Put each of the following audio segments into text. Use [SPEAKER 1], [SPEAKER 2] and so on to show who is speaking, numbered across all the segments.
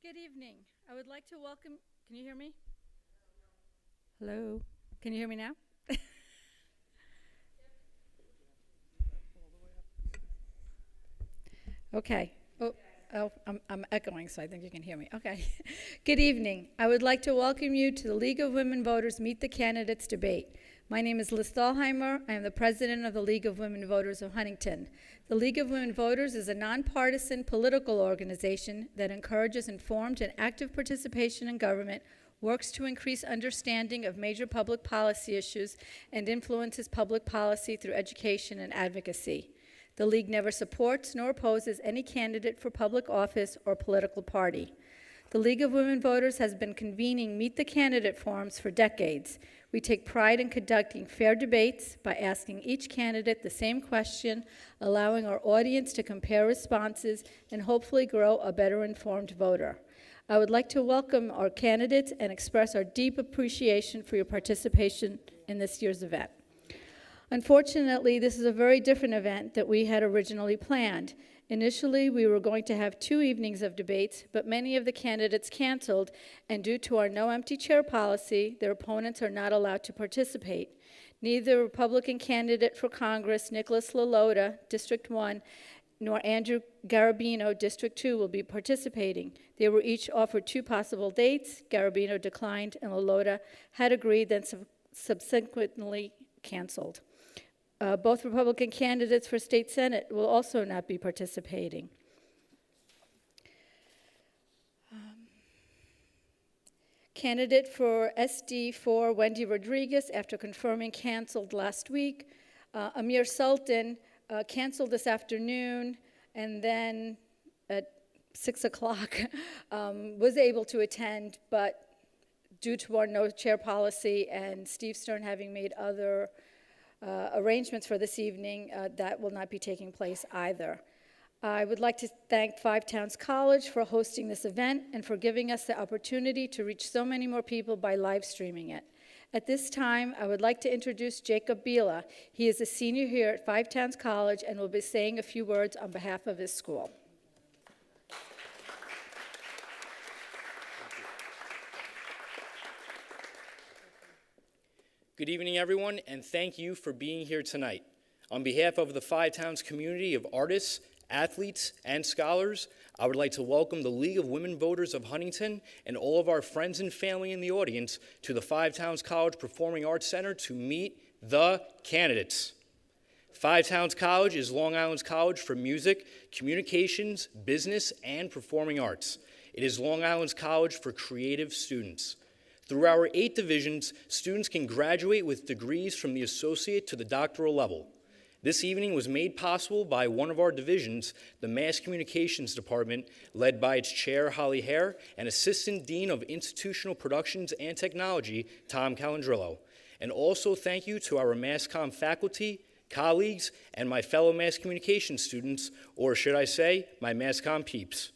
[SPEAKER 1] Good evening. I would like to welcome, can you hear me? Hello? Can you hear me now? Okay. I'm echoing, so I think you can hear me. Okay. Good evening. I would like to welcome you to the League of Women Voters Meet the Candidates debate. My name is Liz Thalheimer. I am the president of the League of Women Voters of Huntington. The League of Women Voters is a nonpartisan political organization that encourages informed and active participation in government, works to increase understanding of major public policy issues, and influences public policy through education and advocacy. The League never supports nor opposes any candidate for public office or political party. The League of Women Voters has been convening Meet the Candidate forums for decades. We take pride in conducting fair debates by asking each candidate the same question, allowing our audience to compare responses and hopefully grow a better informed voter. I would like to welcome our candidates and express our deep appreciation for your participation in this year's event. Unfortunately, this is a very different event that we had originally planned. Initially, we were going to have 2 evenings of debates, but many of the candidates canceled, and due to our no empty chair policy, their opponents are not allowed to participate. Neither Republican candidate for Congress, Nicholas LaLota, District 1, nor Andrew Garabino, District 2, will be participating. They were each offered 2 possible dates. Garabino declined, and LaLota had agreed, then subsequently canceled. Both Republican candidates for state Senate will also not be participating. Candidate for SD4, Wendy Rodriguez, after confirming canceled last week. Amir Sultan canceled this afternoon, and then at 6 o'clock was able to attend, but due to our no chair policy and Steve Stern having made other arrangements for this evening, that will not be taking place either. I would like to thank Five Towns College for hosting this event and for giving us the opportunity to reach so many more people by live streaming it. At this time, I would like to introduce Jacob Bila. He is a senior here at Five Towns College and will be saying a few words on behalf of his school.
[SPEAKER 2] Good evening, everyone, and thank you for being here tonight. On behalf of the Five Towns community of artists, athletes, and scholars, I would like to welcome the League of Women Voters of Huntington and all of our friends and family in the audience to the Five Towns College Performing Arts Center to meet the candidates. Five Towns College is Long Island's college for music, communications, business, and performing arts. It is Long Island's college for creative students. Through our 8 divisions, students can graduate with degrees from the associate to the doctoral level. This evening was made possible by one of our divisions, the Mass Communications Department, led by its chair, Holly Hare, and Assistant Dean of Institutional Productions and Technology, Tom Calandrillo. And also thank you to our MassComm faculty, colleagues, and my fellow mass communication students, or should I say, my MassComm peeps.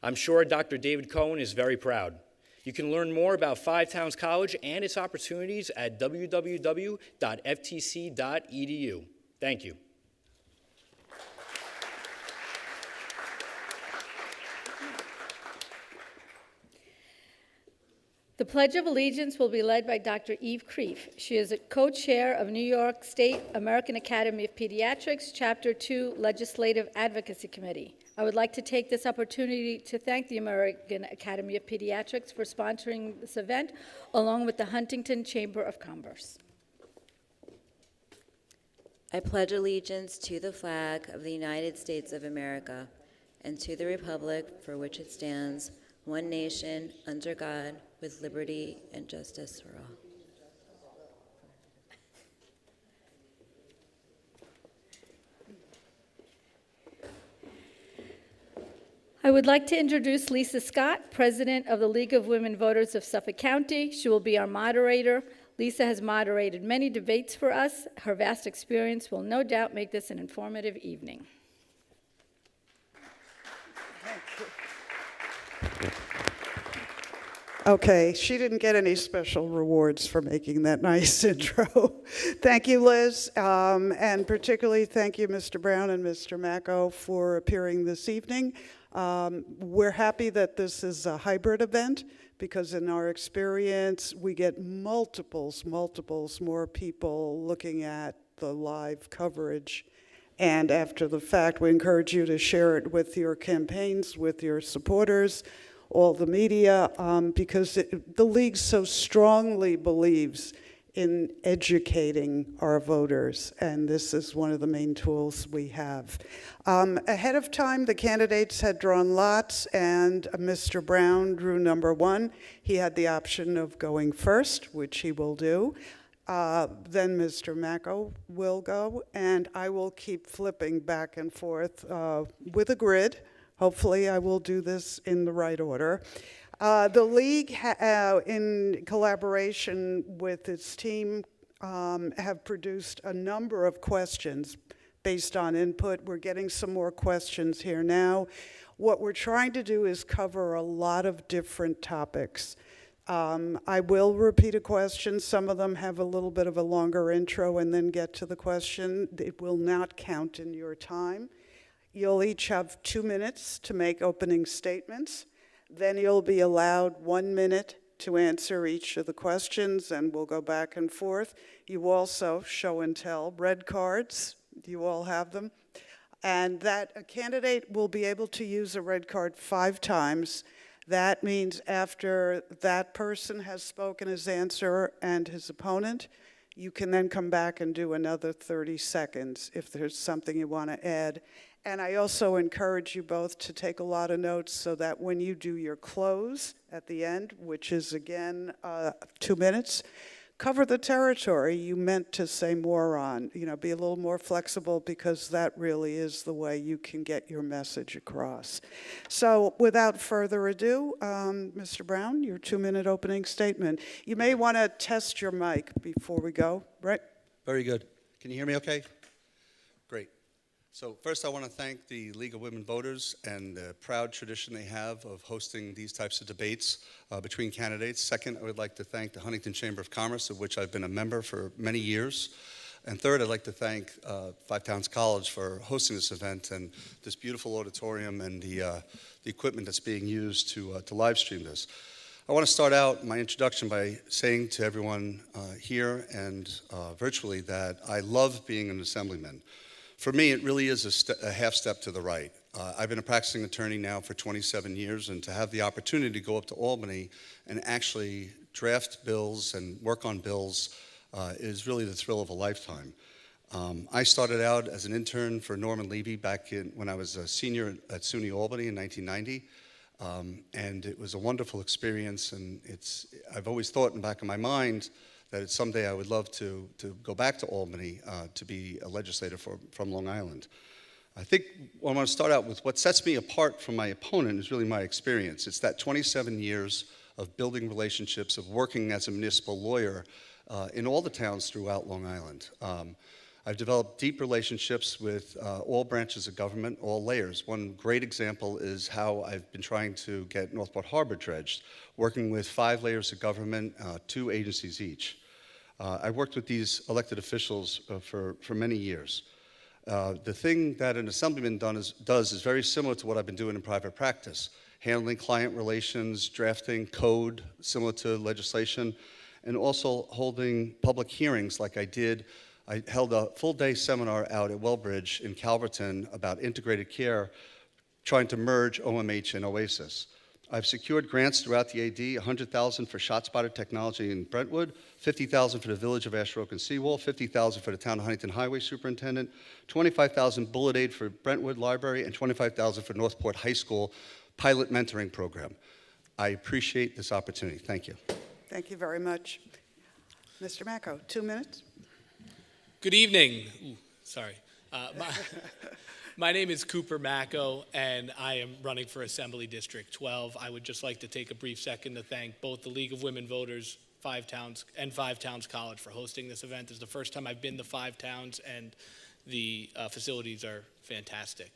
[SPEAKER 2] I'm sure Dr. David Cohen is very proud. You can learn more about Five Towns College and its opportunities at www.ftc.edu. Thank you.
[SPEAKER 1] The Pledge of Allegiance will be led by Dr. Eve Kreef. She is a co-chair of New York State American Academy of Pediatrics, Chapter 2 Legislative Advocacy Committee. I would like to take this opportunity to thank the American Academy of Pediatrics for sponsoring this event, along with the Huntington Chamber of Commerce.
[SPEAKER 3] I pledge allegiance to the flag of the United States of America and to the republic for which it stands, one nation, under God, with liberty and justice for all.
[SPEAKER 1] I would like to introduce Lisa Scott, President of the League of Women Voters of Suffolk County. She will be our moderator. Lisa has moderated many debates for us. Her vast experience will no doubt make this an informative evening.
[SPEAKER 4] Okay, she didn't get any special rewards for making that nice intro. Thank you, Liz, and particularly thank you, Mr. Brown and Mr. Macco, for appearing this evening. We're happy that this is a hybrid event because in our experience, we get multiples more people looking at the live coverage. And after the fact, we encourage you to share it with your campaigns, with your supporters, all the media, because the League so strongly believes in educating our voters, and this is one of the main tools we have. Ahead of time, the candidates had drawn lots, and Mr. Brown drew number 1. He had the option of going first, which he will do. Then Mr. Macco will go, and I will keep flipping back and forth with a grid. Hopefully, I will do this in the right order. The League, in collaboration with its team, have produced a number of questions based on input. We're getting some more questions here now. What we're trying to do is cover a lot of different topics. I will repeat a question. Some of them have a little bit of a longer intro and then get to the question. It will not count in your time. You'll each have 2 minutes to make opening statements. Then you'll be allowed 1 minute to answer each of the questions, and we'll go back and forth. You also show and tell red cards. You all have them. And that a candidate will be able to use a red card 5 times. That means after that person has spoken his answer and his opponent, you can then come back and do another 30 seconds if there's something you want to add. And I also encourage you both to take a lot of notes so that when you do your close at the end, which is again 2 minutes, cover the territory you meant to say more on. You know, be a little more flexible because that really is the way you can get your message across. So without further ado, Mr. Brown, your 2-minute opening statement. You may want to test your mic before we go, right?
[SPEAKER 5] Very good. Can you hear me okay? Great. So first I want to thank the League of Women Voters and the proud tradition they have of hosting these types of debates between candidates. Second, I would like to thank the Huntington Chamber of Commerce, of which I've been a member for many years. And third, I'd like to thank Five Towns College for hosting this event and this beautiful auditorium and the equipment that's being used to live stream this. I want to start out my introduction by saying to everyone here and virtually that I love being an assemblyman. For me, it really is a half step to the right. I've been a practicing attorney now for 27 years, and to have the opportunity to go up to Albany and actually draft bills and work on bills is really the thrill of a lifetime. I started out as an intern for Norman Levy back when I was a senior at SUNY Albany in 1990, and it was a wonderful experience, and I've always thought in the back of my mind that someday I would love to go back to Albany to be a legislator from Long Island. I think I want to start out with what sets me apart from my opponent is really my experience. It's that 27 years of building relationships, of working as a municipal lawyer in all the towns throughout Long Island. I've developed deep relationships with all branches of government, all layers. One great example is how I've been trying to get Northport Harbor dredged, working with 5 layers of government, 2 agencies each. I've worked with these elected officials for many years. The thing that an assemblyman does is very similar to what I've been doing in private practice, handling client relations, drafting code similar to legislation, and also holding public hearings like I did. I held a full-day seminar out at Wellbridge in Calverton about integrated care, trying to merge OMH and OASIS. I've secured grants throughout the AD, $100,000 for ShotSpotter technology in Brentwood, $50,000 for the Village of Ash Rock and Seawall, $50,000 for the Town of Huntington Highway Superintendent, $25,000 Bullet Aid for Brentwood Library, and $25,000 for Northport High School Pilot Mentoring Program. I appreciate this opportunity. Thank you.
[SPEAKER 4] Thank you very much. Mr. Macco, 2 minutes.
[SPEAKER 6] Good evening. Ooh, sorry. My name is Cooper Macco, and I am running for Assembly District 12. I would just like to take a brief second to thank both the League of Women Voters, Five Towns, and Five Towns College for hosting this event. It's the first time I've been to Five Towns, and the facilities are fantastic.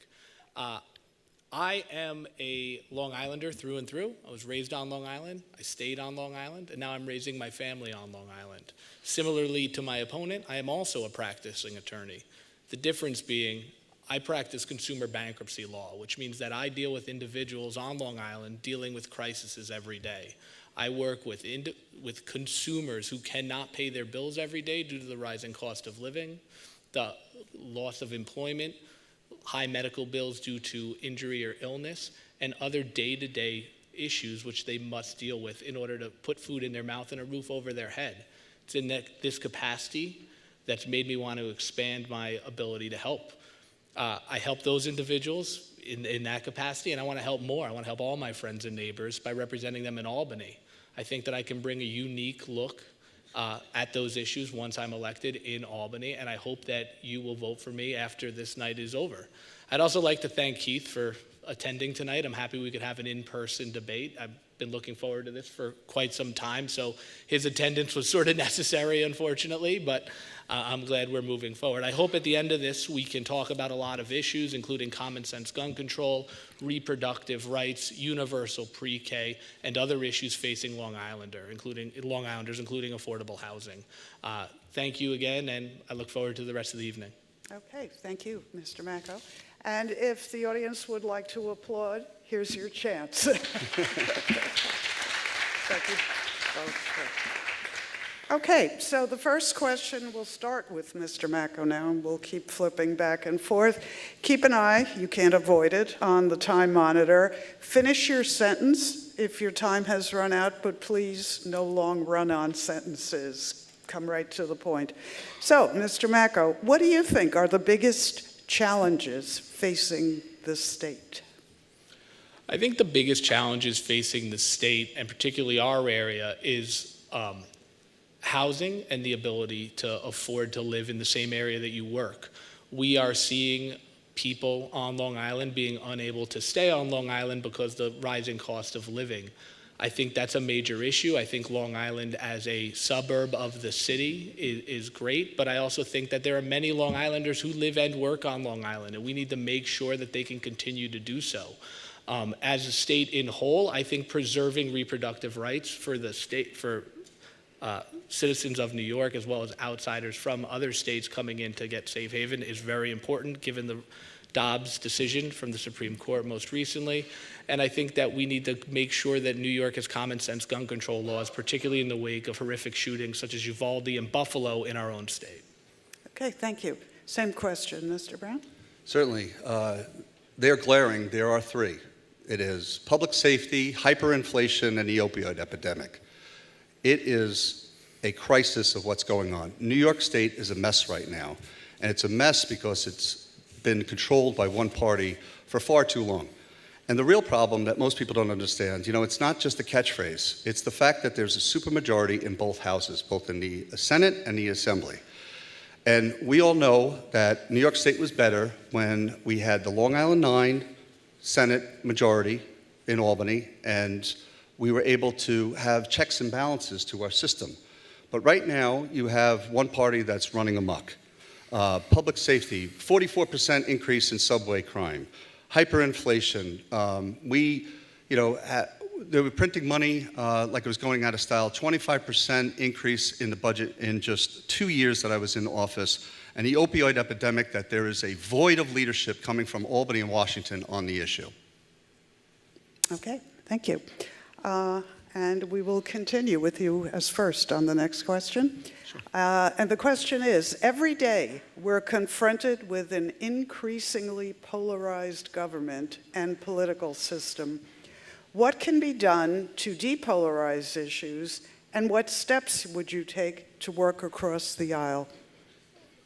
[SPEAKER 6] I am a Long Islander through and through. I was raised on Long Island. I stayed on Long Island, and now I'm raising my family on Long Island. Similarly to my opponent, I am also a practicing attorney. The difference being I practice consumer bankruptcy law, which means that I deal with individuals on Long Island dealing with crises every day. I work with consumers who cannot pay their bills every day due to the rising cost of living, the loss of employment, high medical bills due to injury or illness, and other day-to-day issues which they must deal with in order to put food in their mouth and a roof over their head. It's in this capacity that's made me want to expand my ability to help. I help those individuals in that capacity, and I want to help more. I want to help all my friends and neighbors by representing them in Albany. I think that I can bring a unique look at those issues once I'm elected in Albany, and I hope that you will vote for me after this night is over. I'd also like to thank Keith for attending tonight. I'm happy we could have an in-person debate. I've been looking forward to this for quite some time, so his attendance was sort of necessary, unfortunately, but I'm glad we're moving forward. I hope at the end of this we can talk about a lot of issues, including common sense gun control, reproductive rights, universal pre-K, and other issues facing Long Islanders, including affordable housing. Thank you again, and I look forward to the rest of the evening.
[SPEAKER 4] Okay, thank you, Mr. Macko. And if the audience would like to applaud, here's your chance. Thank you both. Okay, so the first question, we'll start with Mr. Macko now, and we'll keep flipping back and forth. Keep an eye, you can't avoid it, on the time monitor. Finish your sentence if your time has run out, but please, no long run-on sentences. Come right to the point. So, Mr. Macko, what do you think are the biggest challenges facing the state?
[SPEAKER 6] I think the biggest challenges facing the state, and particularly our area, is housing and the ability to afford to live in the same area that you work. We are seeing people on Long Island being unable to stay on Long Island because of the rising cost of living. I think that's a major issue. I think Long Island as a suburb of the city is great, but I also think that there are many Long Islanders who live and work on Long Island, and we need to make sure that they can continue to do so. As a state in whole, I think preserving reproductive rights for the state, for citizens of New York as well as outsiders from other states coming in to get safe haven is very important, given the Dobbs decision from the Supreme Court most recently. And I think that we need to make sure that New York has common sense gun control laws, particularly in the wake of horrific shootings such as Uvalde and Buffalo in our own state.
[SPEAKER 4] Okay, thank you. Same question, Mr. Brown?
[SPEAKER 5] Certainly. They're glaring. There are three. It is public safety, hyperinflation, and the opioid epidemic. It is a crisis of what's going on. New York State is a mess right now, and it's a mess because it's been controlled by one party for far too long. And the real problem that most people don't understand, it's not just a catchphrase. It's the fact that there's a supermajority in both houses, both in the Senate and the Assembly. And we all know that New York State was better when we had the Long Island 9 Senate majority in Albany, and we were able to have checks and balances to our system. But right now, you have one party that's running amok. Public safety, 44% increase in subway crime. Hyperinflation. They were printing money like it was going out of style. 25% increase in the budget in just 2 years that I was in office. And the opioid epidemic, that there is a void of leadership coming from Albany and Washington on the issue.
[SPEAKER 4] Okay, thank you. And we will continue with you as first on the next question. Sure. And the question is, every day we're confronted with an increasingly polarized government and political system. What can be done to depolarize issues, and what steps would you take to work across the aisle?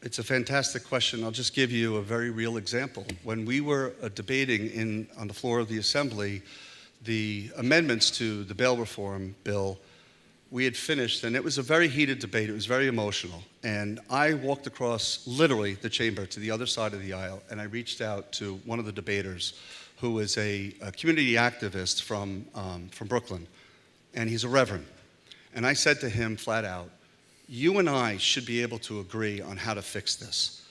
[SPEAKER 5] It's a fantastic question. I'll just give you a very real example. When we were debating on the floor of the Assembly the amendments to the bail reform bill, we had finished, and it was a very heated debate. It was very emotional. And I walked across, literally, the chamber to the other side of the aisle, and I reached out to one of the debaters who is a community activist from Brooklyn, and he's a reverend. And I said to him flat out, you and I should be able to agree on how to fix this.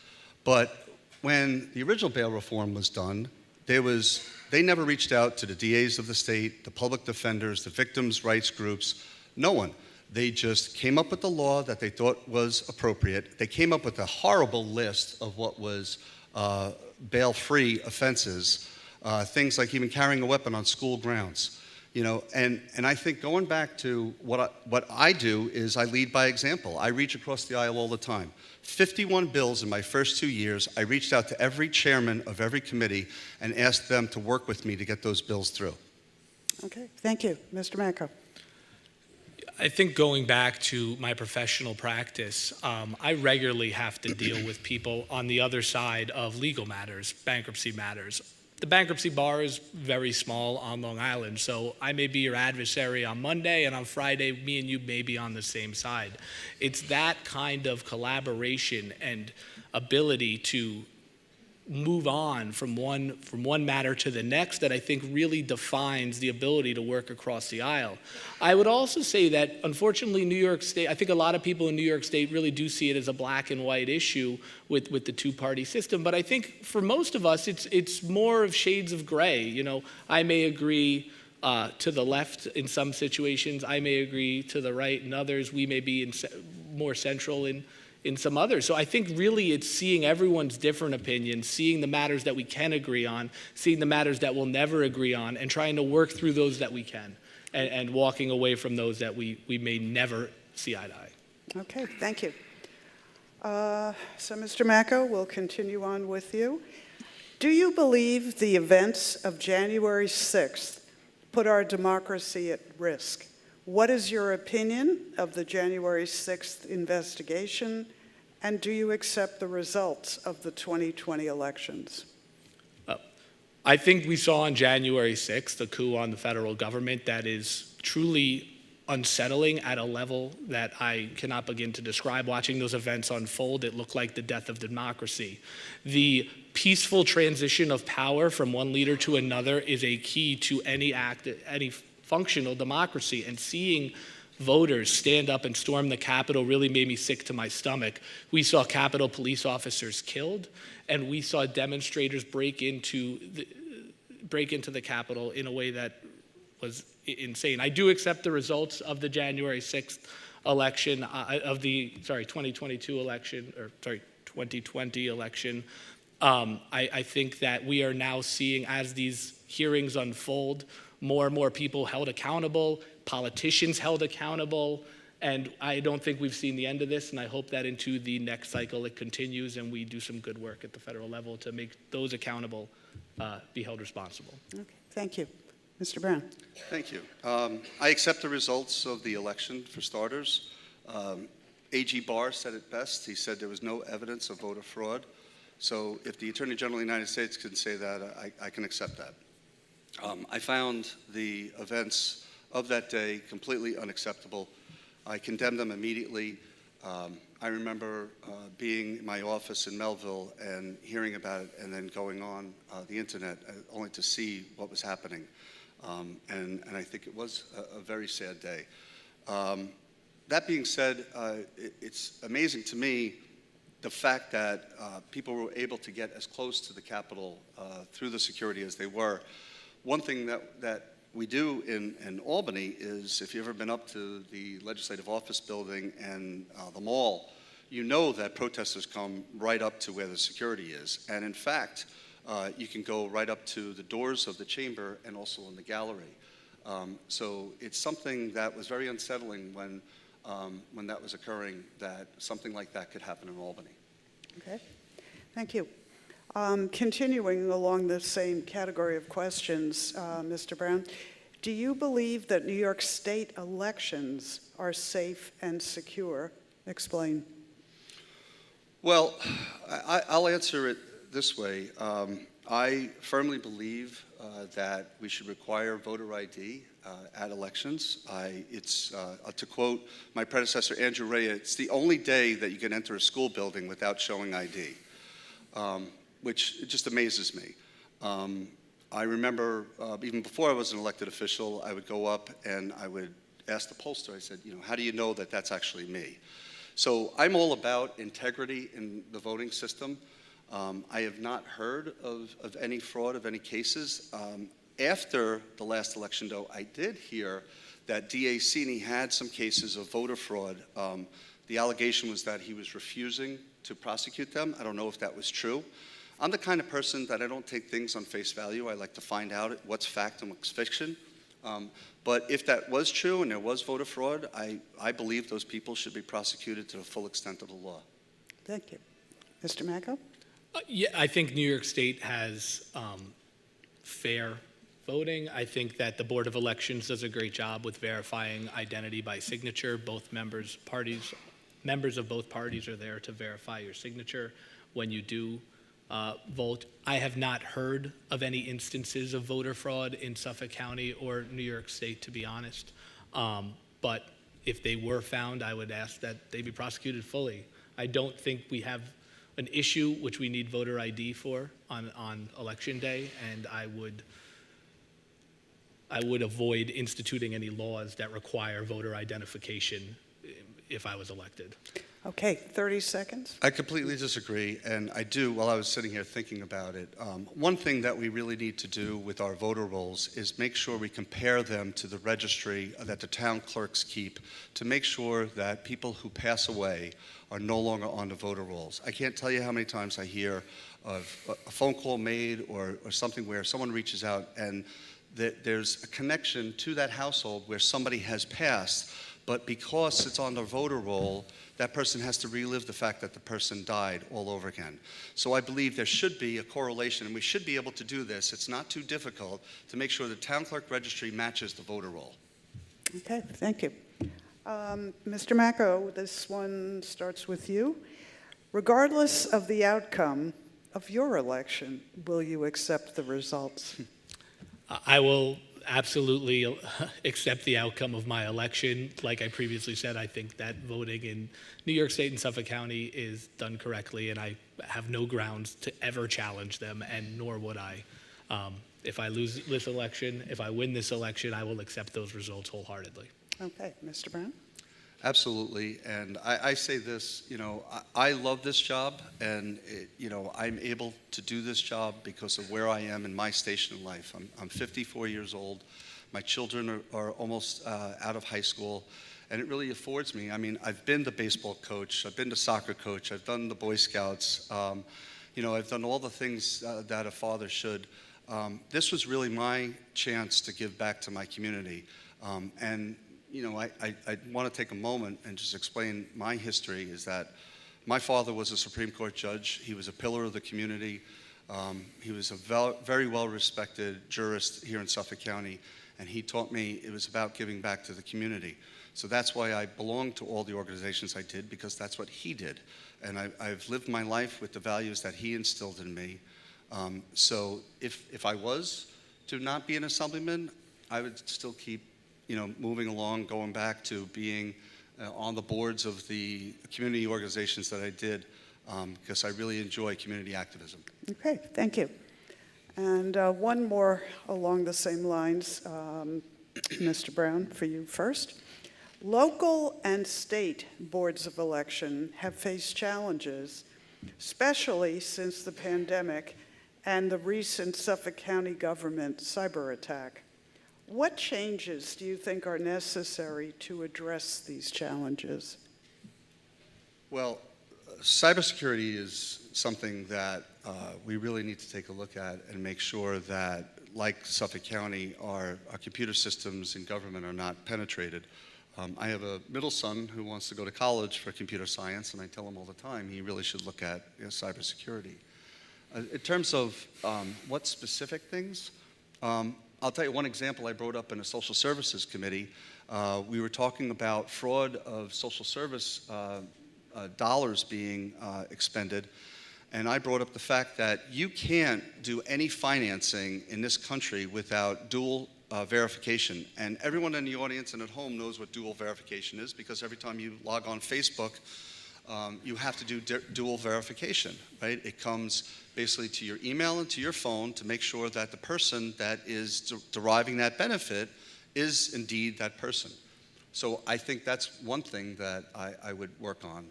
[SPEAKER 5] But when the original bail reform was done, They never reached out to the DAs of the state, the public defenders, the victims' rights groups, no one. They just came up with the law that they thought was appropriate. They came up with a horrible list of what was bail-free offenses, things like even carrying a weapon on school grounds. You know, and I think going back to what I do is I lead by example. I reach across the aisle all the time. 51 bills in my first 2 years. I reached out to every chairman of every committee and asked them to work with me to get those bills through.
[SPEAKER 4] Okay, thank you. Mr. Macco.
[SPEAKER 6] I think going back to my professional practice, I regularly have to deal with people on the other side of legal matters, bankruptcy matters. The bankruptcy bar is very small on Long Island, so I may be your adversary on Monday, and on Friday, me and you may be on the same side. It's that kind of collaboration and ability to move on from one matter to the next that I think really defines the ability to work across the aisle. I would also say that, unfortunately, New York State, I think a lot of people in New York State really do see it as a black and white issue with the two-party system, but I think for most of us, it's more of shades of gray. You know, I may agree to the left in some situations, I may agree to the right in others, we may be more central in some others. So I think really it's seeing everyone's different opinions, seeing the matters that we can agree on, seeing the matters that we'll never agree on, and trying to work through those that we can, and walking away from those that we may never see eye to eye.
[SPEAKER 4] Okay, thank you. So, Mr. Macco, we'll continue on with you. Do you believe the events of January 6th put our democracy at risk? What is your opinion of the January 6th investigation, and do you accept the results of the 2020 elections?
[SPEAKER 6] I think we saw on January 6th a coup on the federal government that is truly unsettling at a level that I cannot begin to describe. Watching those events unfold, it looked like the death of democracy. The peaceful transition of power from one leader to another is a key to any functional democracy, and seeing voters stand up and storm the Capitol really made me sick to my stomach. We saw Capitol police officers killed, and we saw demonstrators break into the Capitol in a way that was insane. I do accept the results of the January 6th election, of the 2022 election, or 2020 election. I think that we are now seeing, as these hearings unfold, more and more people held accountable, politicians held accountable, and I don't think we've seen the end of this, and I hope that into the next cycle it continues and we do some good work at the federal level to make those accountable be held responsible.
[SPEAKER 4] Okay, thank you. Mr. Brown.
[SPEAKER 5] Thank you. I accept the results of the election, for starters. AG Barr said it best. He said there was no evidence of voter fraud. So if the Attorney General of the United States can say that, I can accept that. I found the events of that day completely unacceptable. I condemned them immediately. I remember being in my office in Melville and hearing about it, and then going on the internet only to see what was happening. And I think it was a very sad day. That being said, it's amazing to me the fact that people were able to get as close to the Capitol through the security as they were. One thing that we do in Albany is, if you've ever been up to the Legislative Office Building and the mall, you know that protesters come right up to where the security is. And in fact, you can go right up to the doors of the chamber and also in the gallery. So it's something that was very unsettling when that was occurring, that something like that could happen in Albany.
[SPEAKER 4] Okay, thank you. Continuing along the same category of questions, Mr. Brown, do you believe that New York State elections are safe and secure? Explain.
[SPEAKER 5] Well, I'll answer it this way. I firmly believe that we should require voter ID at elections. It's to quote my predecessor, Andrew Rea, it's the only day that you can enter a school building without showing ID. Which it just amazes me. I remember even before I was an elected official, I would go up and I would ask the pollster, I said, how do you know that that's actually me? So I'm all about integrity in the voting system. I have not heard of any fraud, of any cases. After the last election, though, I did hear that D.A. Cini had some cases of voter fraud. The allegation was that he was refusing to prosecute them. I don't know if that was true. I'm the kind of person that I don't take things on face value. I like to find out what's fact and what's fiction. But if that was true and there was voter fraud, I believe those people should be prosecuted to the full extent of the law.
[SPEAKER 4] Thank you. Mr. Macco?
[SPEAKER 6] Yeah, I think New York State has fair voting. I think that the Board of Elections does a great job with verifying identity by signature. Both members of both parties are there to verify your signature when you do vote. I have not heard of any instances of voter fraud in Suffolk County or New York State, to be honest. But if they were found, I would ask that they be prosecuted fully. I don't think we have an issue which we need voter ID for on Election Day, and I would avoid instituting any laws that require voter identification if I was elected.
[SPEAKER 4] Okay, 30 seconds.
[SPEAKER 5] I completely disagree, and I do, while I was sitting here thinking about it, one thing that we really need to do with our voter rolls is make sure we compare them to the registry that the town clerks keep to make sure that people who pass away are no longer on the voter rolls. I can't tell you how many times I hear of a phone call made or something where someone reaches out and there's a connection to that household where somebody has passed, but because it's on the voter roll, that person has to relive the fact that the person died all over again. So I believe there should be a correlation, and we should be able to do this. It's not too difficult to make sure the town clerk registry matches the voter roll.
[SPEAKER 4] Okay, thank you. Mr. Macco, this one starts with you. Regardless of the outcome of your election, will you accept the results?
[SPEAKER 6] I will absolutely accept the outcome of my election. Like I previously said, I think that voting in New York State and Suffolk County is done correctly, and I have no grounds to ever challenge them, and nor would I. If I lose this election, if I win this election, I will accept those results wholeheartedly.
[SPEAKER 4] Okay, Mr. Brown?
[SPEAKER 5] Absolutely, and I say this, I love this job, and I'm able to do this job because of where I am in my station in life. I'm 54 years old. My children are almost out of high school, and it really affords me. I mean, I've been the baseball coach, I've been the soccer coach, I've done the Boy Scouts, I've done all the things that a father should. This was really my chance to give back to my community, and I want to take a moment and just explain my history is that my father was a Supreme Court judge. He was a pillar of the community. He was a very well-respected jurist here in Suffolk County, and he taught me it was about giving back to the community. So that's why I belong to all the organizations I did, because that's what he did. And I've lived my life with the values that he instilled in me. So if I was to not be an assemblyman, I would still keep moving along, going back to being on the boards of the community organizations that I did, because I really enjoy community activism.
[SPEAKER 4] Okay, thank you. And one more along the same lines, Mr. Brown, for you first. Local and state boards of election have faced challenges, especially since the pandemic and the recent Suffolk County government cyber attack. What changes do you think are necessary to address these challenges?
[SPEAKER 5] Well, cybersecurity is something that we really need to take a look at and make sure that, like Suffolk County, our computer systems in government are not penetrated. I have a middle son who wants to go to college for computer science, and I tell him all the time he really should look at cybersecurity. In terms of what specific things, I'll tell you one example I brought up in a social services committee. We were talking about fraud of social service dollars being expended, and I brought up the fact that you can't do any financing in this country without dual verification. And everyone in the audience and at home knows what dual verification is, because every time you log on Facebook, you have to do dual verification, right? It comes basically to your email and to your phone to make sure that the person that is deriving that benefit is indeed that person. So I think that's one thing that I would work on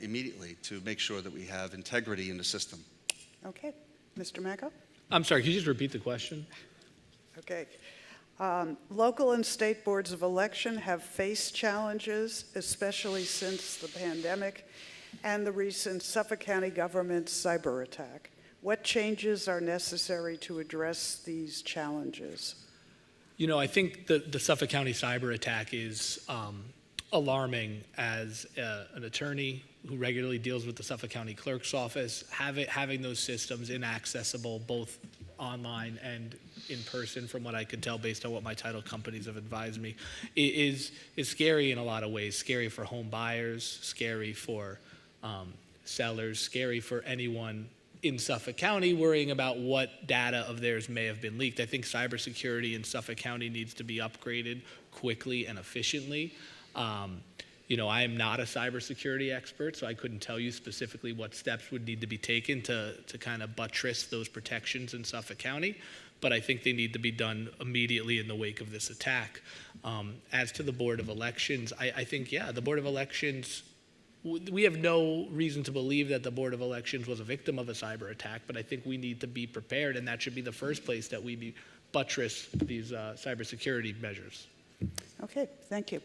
[SPEAKER 5] immediately to make sure that we have integrity in the system.
[SPEAKER 4] Okay. Mr. Macco?
[SPEAKER 6] I'm sorry, could you just repeat the question?
[SPEAKER 4] Okay. Local and state boards of election have faced challenges, especially since the pandemic and the recent Suffolk County government cyber attack. What changes are necessary to address these challenges?
[SPEAKER 6] You know, I think the Suffolk County cyber attack is alarming. As an attorney who regularly deals with the Suffolk County Clerk's Office, having those systems inaccessible both online and in person, from what I could tell based on what my title companies have advised me, is scary in a lot of ways. Scary for home buyers, scary for sellers, scary for anyone in Suffolk County worrying about what data of theirs may have been leaked. I think cybersecurity in Suffolk County needs to be upgraded quickly and efficiently. You know, I am not a cybersecurity expert, so I couldn't tell you specifically what steps would need to be taken to kind of buttress those protections in Suffolk County, but I think they need to be done immediately in the wake of this attack. As to the Board of Elections, I think, yeah, the Board of Elections, we have no reason to believe that the Board of Elections was a victim of a cyber attack, but I think we need to be prepared, and that should be the first place that we buttress these cybersecurity measures.
[SPEAKER 4] Okay, thank you.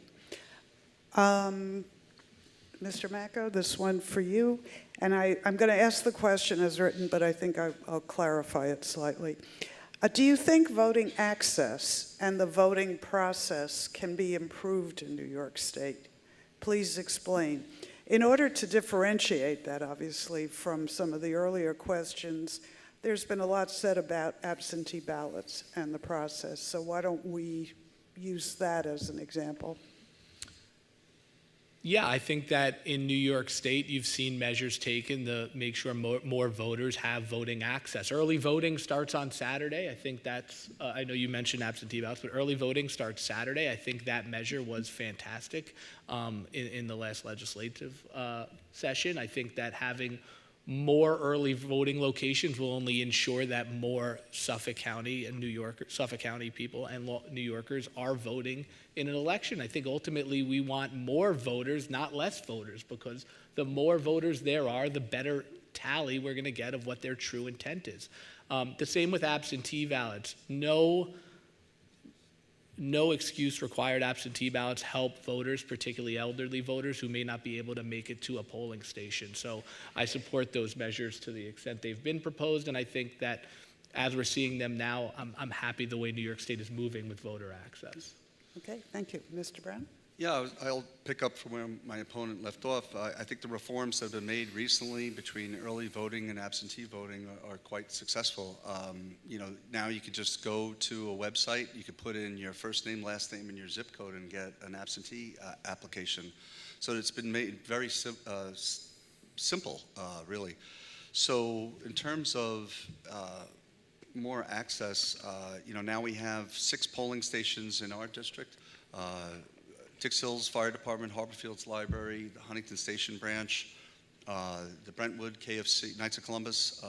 [SPEAKER 4] Mr. Macco, this one for you. And I'm going to ask the question as written, but I think I'll clarify it slightly. Do you think voting access and the voting process can be improved in New York State? Please explain. In order to differentiate that, obviously, from some of the earlier questions, there's been a lot said about absentee ballots and the process. So why don't we use that as an example?
[SPEAKER 6] Yeah, I think that in New York State, you've seen measures taken to make sure more voters have voting access. Early voting starts on Saturday. I think that's, I know you mentioned absentee ballots, but early voting starts Saturday. I think that measure was fantastic in the last legislative session. I think that having more early voting locations will only ensure that more Suffolk County and Suffolk County people and New Yorkers are voting in an election. I think ultimately we want more voters, not less voters, because the more voters there are, the better tally we're going to get of what their true intent is. The same with absentee ballots. No excuse required absentee ballots help voters, particularly elderly voters who may not be able to make it to a polling station. So I support those measures to the extent they've been proposed, and I think that as we're seeing them now, I'm happy the way New York State is moving with voter access.
[SPEAKER 4] Okay, thank you. Mr. Brown?
[SPEAKER 5] Yeah, I'll pick up from where my opponent left off. I think the reforms that have been made recently between early voting and absentee voting are quite successful. You know, now you could just go to a website, you could put in your first name, last name, and your zip code and get an absentee application. So it's been made very simple, really. So in terms of more access, you know, now we have 6 polling stations in our district. Dix Hills Fire Department, Harborfield's Library, the Huntington Station Branch, the Brentwood KFC, Knights of Columbus,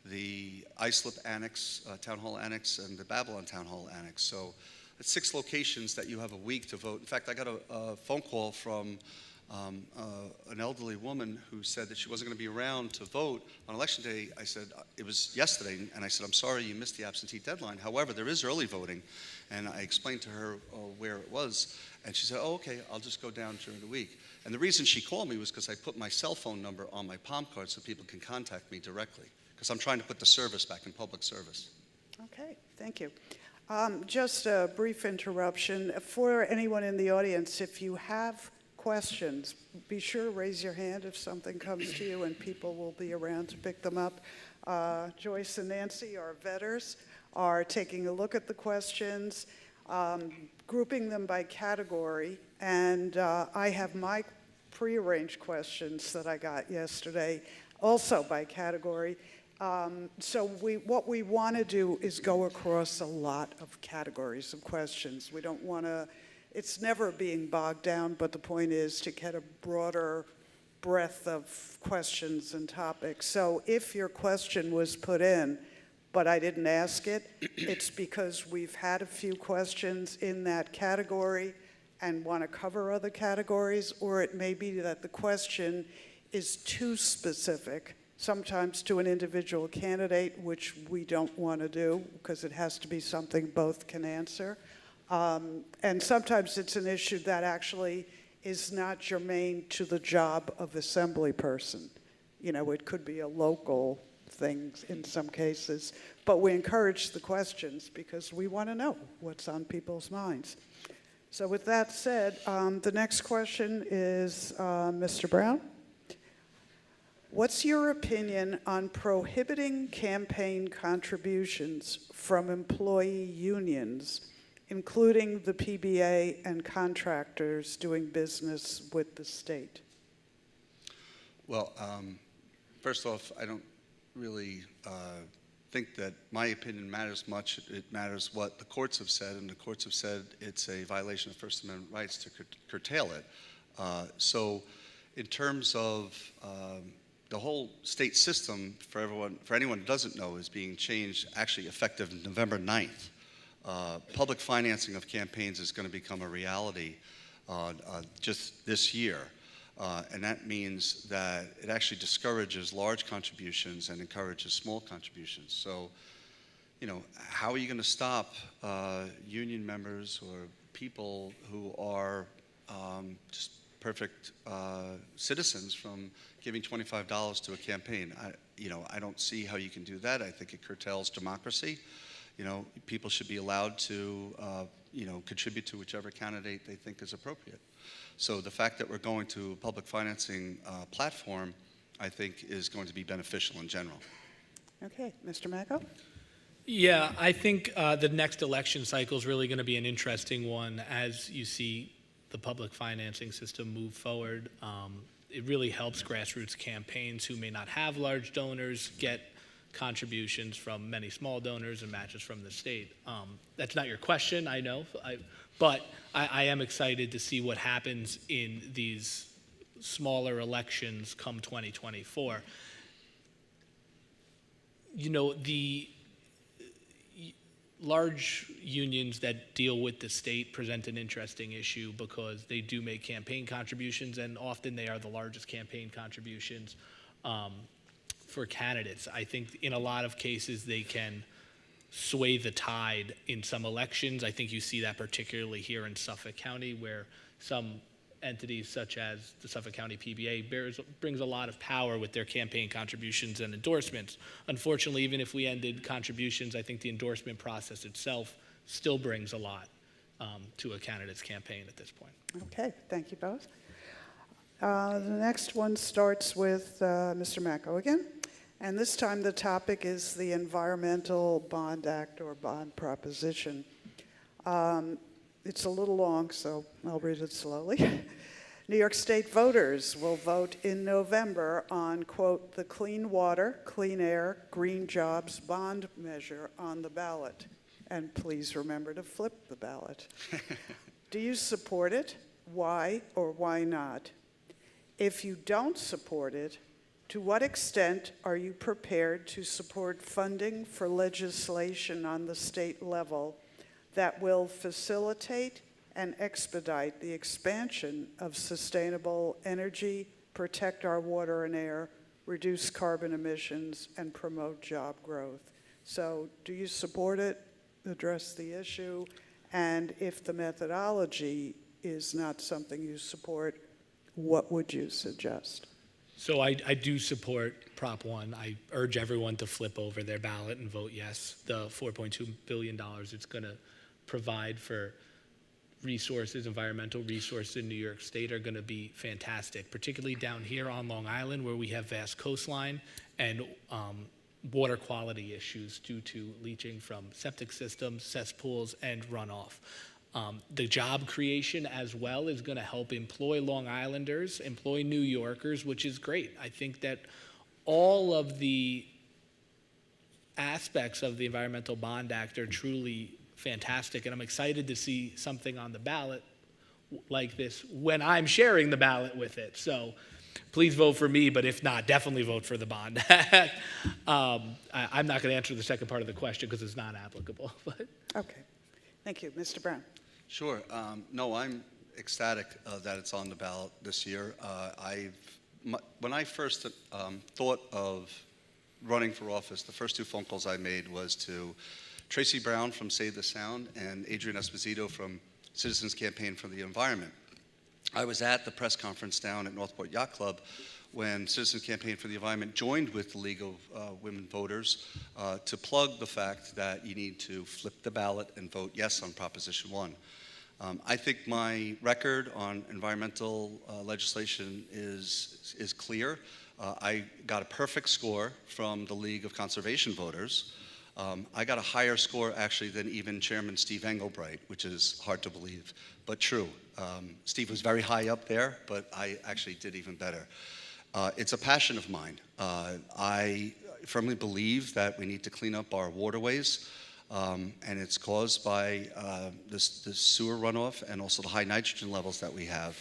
[SPEAKER 5] the Islip Annex, Town Hall Annex, and the Babylon Town Hall Annex. So it's 6 locations that you have a week to vote. In fact, I got a phone call from an elderly woman who said that she wasn't going to be around to vote on election day. I said, it was yesterday, and I said, I'm sorry you missed the absentee deadline. However, there is early voting, and I explained to her where it was, and she said, oh, okay, I'll just go down during the week. And the reason she called me was because I put my cell phone number on my palm card so people can contact me directly, because I'm trying to put the service back in public service.
[SPEAKER 4] Okay, thank you. Just a brief interruption. For anyone in the audience, if you have questions, be sure to raise your hand if something comes to you, and people will be around to pick them up. Joyce and Nancy, our vetters, are taking a look at the questions, grouping them by category, and I have my prearranged questions that I got yesterday also by category. So what we want to do is go across a lot of categories of questions. We don't want to, it's never being bogged down, but the point is to get a broader breadth of questions and topics. So if your question was put in, but I didn't ask it, it's because we've had a few questions in that category and want to cover other categories, or it may be that the question is too specific, sometimes to an individual candidate, which we don't want to do because it has to be something both can answer. And sometimes it's an issue that actually is not germane to the job of assembly person. You know, it could be a local thing in some cases, but we encourage the questions because we want to know what's on people's minds. So with that said, the next question is Mr. Brown. What's your opinion on prohibiting campaign contributions from employee unions, including the PBA and contractors doing business with the state?
[SPEAKER 5] Well, first off, I don't really think that my opinion matters much. It matters what the courts have said, and the courts have said it's a violation of First Amendment rights to curtail it. So in terms of the whole state system, for anyone who doesn't know, is being changed actually effective November 9th. Public financing of campaigns is going to become a reality just this year. And that means that it actually discourages large contributions and encourages small contributions. So, you know, how are you going to stop union members or people who are just perfect citizens from giving $25 to a campaign? I don't see how you can do that. I think it curtails democracy. You know, people should be allowed to, contribute to whichever candidate they think is appropriate. So the fact that we're going to a public financing platform, I think, is going to be beneficial in general.
[SPEAKER 4] Okay, Mr. Macco?
[SPEAKER 6] Yeah, I think the next election cycle is really going to be an interesting one as you see the public financing system move forward. It really helps grassroots campaigns who may not have large donors get contributions from many small donors and matches from the state. That's not your question, I know, but I am excited to see what happens in these smaller elections come 2024. You know, the large unions that deal with the state present an interesting issue because they do make campaign contributions, and often they are the largest campaign contributions for candidates. I think in a lot of cases they can sway the tide in some elections. I think you see that particularly here in Suffolk County, where some entities such as the Suffolk County PBA brings a lot of power with their campaign contributions and endorsements. Unfortunately, even if we ended contributions, I think the endorsement process itself still brings a lot to a candidate's campaign at this point.
[SPEAKER 4] Okay, thank you both. The next one starts with Mr. Macco again. And this time the topic is the Environmental Bond Act or bond proposition. It's a little long, so I'll read it slowly. New York State voters will vote in November on, quote, the Clean Water, Clean Air, Green Jobs bond measure on the ballot. And please remember to flip the ballot. Do you support it? Why or why not? If you don't support it, to what extent are you prepared to support funding for legislation on the state level that will facilitate and expedite the expansion of sustainable energy, protect our water and air, reduce carbon emissions, and promote job growth? So do you support it, address the issue, and if the methodology is not something you support, what would you suggest?
[SPEAKER 6] So I do support Prop 1. I urge everyone to flip over their ballot and vote yes. The $4.2 billion it's going to provide for resources, environmental resources in New York State are going to be fantastic, particularly down here on Long Island where we have vast coastline and water quality issues due to leaching from septic systems, cesspools, and runoff. The job creation as well is going to help employ Long Islanders, employ New Yorkers, which is great. I think that all of the aspects of the Environmental Bond Act are truly fantastic, and I'm excited to see something on the ballot like this when I'm sharing the ballot with it. So please vote for me, but if not, definitely vote for the Bond Act. I'm not going to answer the second part of the question because it's not applicable. But.
[SPEAKER 4] Okay, thank you. Mr. Brown.
[SPEAKER 5] Sure. No, I'm ecstatic that it's on the ballot this year. I've when I first thought of running for office, the first two phone calls I made was to Tracy Brown from Save the Sound and Adrian Esposito from Citizens Campaign for the Environment. I was at the press conference down at Northport Yacht Club when Citizens Campaign for the Environment joined with the League of Women Voters to plug the fact that you need to flip the ballot and vote yes on Proposition 1. I think my record on environmental legislation is clear. I got a perfect score from the League of Conservation Voters. I got a higher score actually than even Chairman Steve Engelbright, which is hard to believe, but true. Steve was very high up there, but I actually did even better. It's a passion of mine. I firmly believe that we need to clean up our waterways, and it's caused by the sewer runoff and also the high nitrogen levels that we have.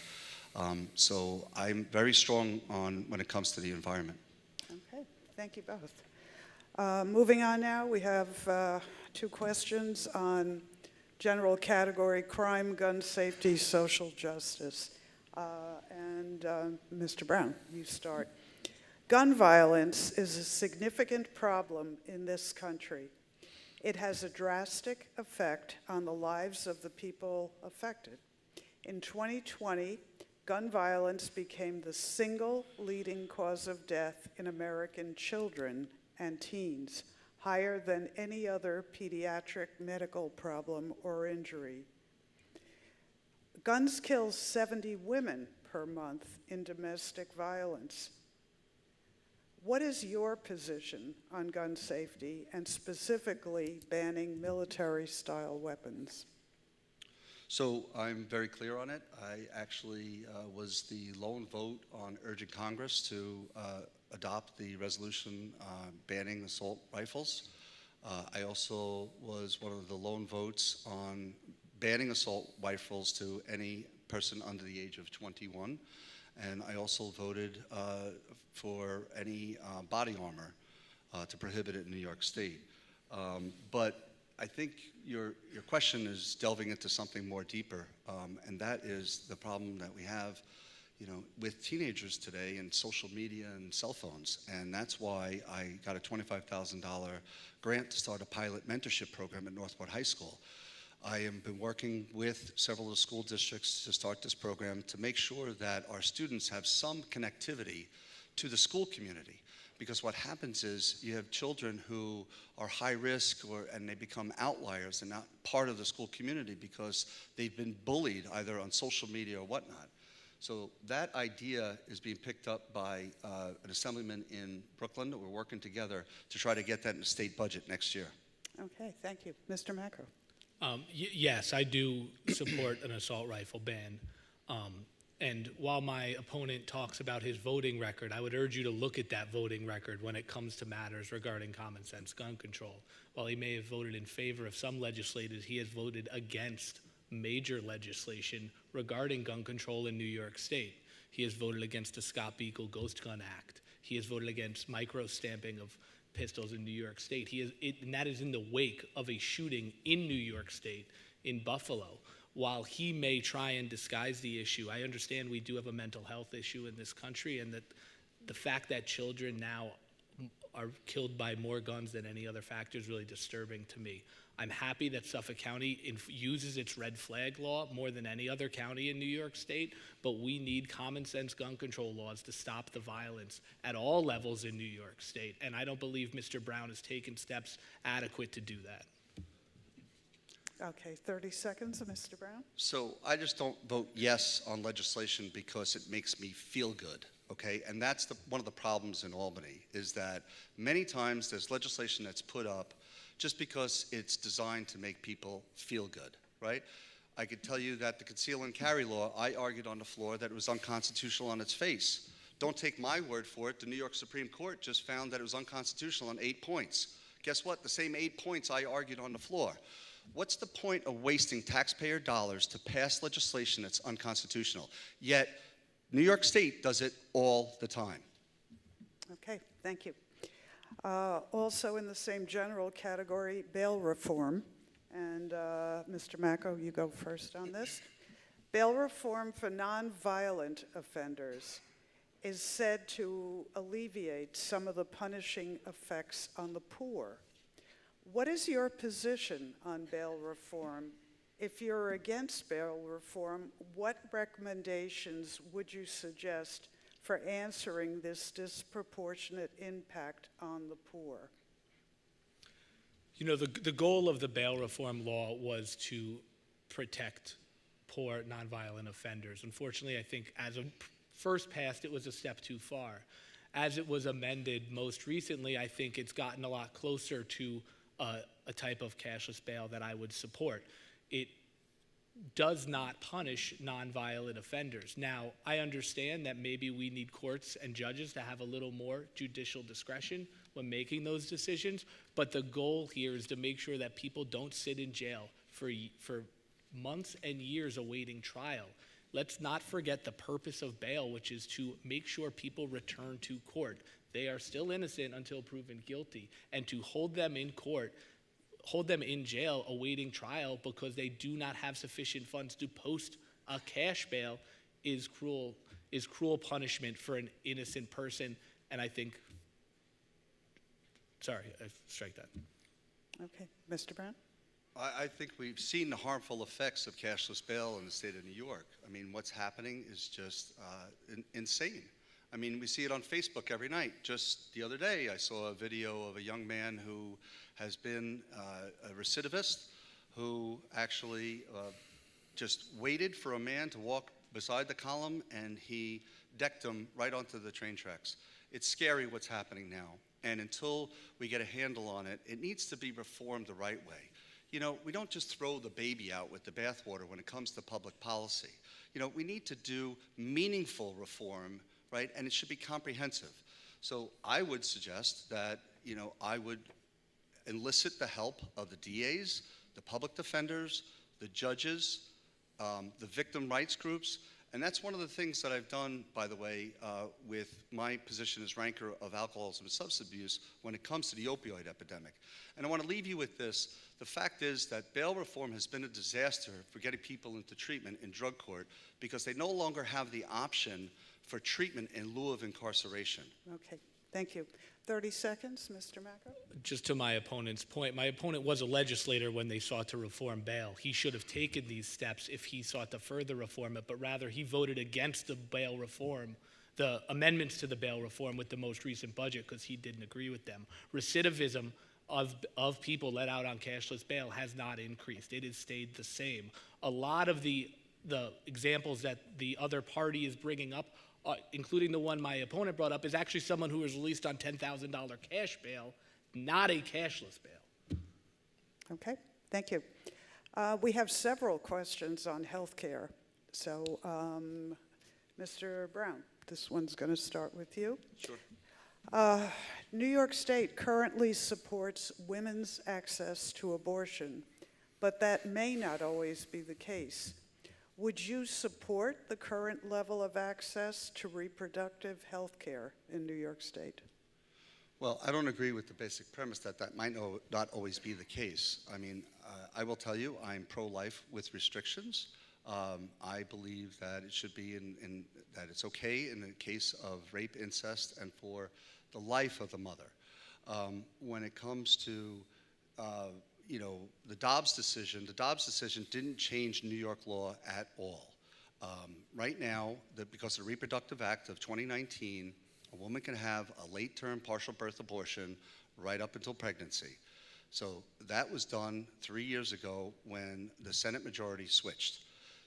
[SPEAKER 5] So I'm very strong on when it comes to the environment.
[SPEAKER 4] Okay, thank you both. Moving on now, we have two questions on general category crime, gun safety, social justice. Mr. Brown, you start. Gun violence is a significant problem in this country. It has a drastic effect on the lives of the people affected. In 2020, gun violence became the single leading cause of death in American children and teens, higher than any other pediatric medical problem or injury. Guns kill 70 women per month in domestic violence. What is your position on gun safety and specifically banning military-style weapons?
[SPEAKER 5] So I'm very clear on it. I actually was the lone vote on urging Congress to adopt the resolution banning assault rifles. I also was one of the lone votes on banning assault rifles to any person under the age of 21. And I also voted for any body armor to prohibit it in New York State. But I think your question is delving into something more deeper, and that is the problem that we have, with teenagers today and social media and cell phones. And that's why I got a $25,000 grant to start a pilot mentorship program at Northport High School. I have been working with several of the school districts to start this program to make sure that our students have some connectivity to the school community. Because what happens is you have children who are high risk and they become outliers and not part of the school community because they've been bullied either on social media or whatnot. So that idea is being picked up by an assemblyman in Brooklyn. We're working together to try to get that in the state budget next year.
[SPEAKER 4] Okay, thank you. Mr. Macro.
[SPEAKER 6] Yes, I do support an assault rifle ban. And while my opponent talks about his voting record, I would urge you to look at that voting record when it comes to matters regarding common sense gun control. While he may have voted in favor of some legislators, he has voted against major legislation regarding gun control in New York State. He has voted against the Scott Beagle Ghost Gun Act. He has voted against micro-stamping of pistols in New York State. And that is in the wake of a shooting in New York State in Buffalo. While he may try and disguise the issue, I understand we do have a mental health issue in this country, and that the fact that children now are killed by more guns than any other factor is really disturbing to me. I'm happy that Suffolk County uses its red flag law more than any other county in New York State, but we need common sense gun control laws to stop the violence at all levels in New York State, and I don't believe Mr. Brown has taken steps adequate to do that.
[SPEAKER 4] Okay, 30 seconds, Mr. Brown.
[SPEAKER 5] So I just don't vote yes on legislation because it makes me feel good, okay? And that's one of the problems in Albany, is that many times there's legislation that's put up just because it's designed to make people feel good, right? I could tell you that the conceal and carry law, I argued on the floor that it was unconstitutional on its face. Don't take my word for it. The New York Supreme Court just found that it was unconstitutional on 8 points. Guess what? The same 8 points I argued on the floor. What's the point of wasting taxpayer dollars to pass legislation that's unconstitutional? Yet, New York State does it all the time.
[SPEAKER 4] Okay, thank you. Also in the same general category, bail reform. And Mr. Macco, you go first on this. Bail reform for nonviolent offenders. is said to alleviate some of the punishing effects on the poor. What is your position on bail reform? If you're against bail reform, what recommendations would you suggest for answering this disproportionate impact on the poor?
[SPEAKER 6] You know, the goal of the bail reform law was to protect poor, nonviolent offenders. Unfortunately, I think as it first passed, it was a step too far. As it was amended most recently, I think it's gotten a lot closer to a type of cashless bail that I would support. It does not punish nonviolent offenders. Now, I understand that maybe we need courts and judges to have a little more judicial discretion when making those decisions, but the goal here is to make sure that people don't sit in jail for months and years awaiting trial. Let's not forget the purpose of bail, which is to make sure people return to court. They are still innocent until proven guilty, and to hold them in court, hold them in jail awaiting trial because they do not have sufficient funds to post a cash bail is cruel punishment for an innocent person. And I think, sorry, I strike that.
[SPEAKER 4] Okay, Mr. Brown?
[SPEAKER 5] I think we've seen the harmful effects of cashless bail in the state of New York. I mean, what's happening is just insane. I mean, we see it on Facebook every night. Just the other day, I saw a video of a young man who has been a recidivist, who actually just waited for a man to walk beside the column, and he decked him right onto the train tracks. It's scary what's happening now. And until we get a handle on it, it needs to be reformed the right way. You know, we don't just throw the baby out with the bathwater when it comes to public policy. You know, we need to do meaningful reform, right? And it should be comprehensive. So I would suggest that, you know, I would elicit the help of the DAs, the public defenders, the judges, the victim rights groups. And that's one of the things that I've done, by the way, with my position as ranker of alcoholism and substance abuse when it comes to the opioid epidemic. And I want to leave you with this. The fact is that bail reform has been a disaster for getting people into treatment in drug court because they no longer have the option for treatment in lieu of incarceration.
[SPEAKER 4] Okay, thank you. 30 seconds, Mr. Macco.
[SPEAKER 6] Just to my opponent's point, my opponent was a legislator when they sought to reform bail. He should have taken these steps if he sought to further reform it, but rather he voted against the bail reform, the amendments to the bail reform with the most recent budget because he didn't agree with them. Recidivism of people let out on cashless bail has not increased. It has stayed the same. A lot of the examples that the other party is bringing up, including the one my opponent brought up, is actually someone who was released on $10,000 cash bail, not a cashless bail.
[SPEAKER 4] Okay, thank you. We have several questions on health care. So, Mr. Brown, this one's going to start with you.
[SPEAKER 5] Sure.
[SPEAKER 4] New York State currently supports women's access to abortion, but that may not always be the case. Would you support the current level of access to reproductive health care in New York State?
[SPEAKER 5] Well, I don't agree with the basic premise that that might not always be the case. I mean, I will tell you, I'm pro-life with restrictions. I believe that it should be that it's okay in the case of rape, incest, and for the life of the mother. When it comes to you know, the Dobbs decision didn't change New York law at all. Right now, because of the Reproductive Act of 2019, a woman can have a late-term partial birth abortion right up until pregnancy. So that was done 3 years ago when the Senate majority switched.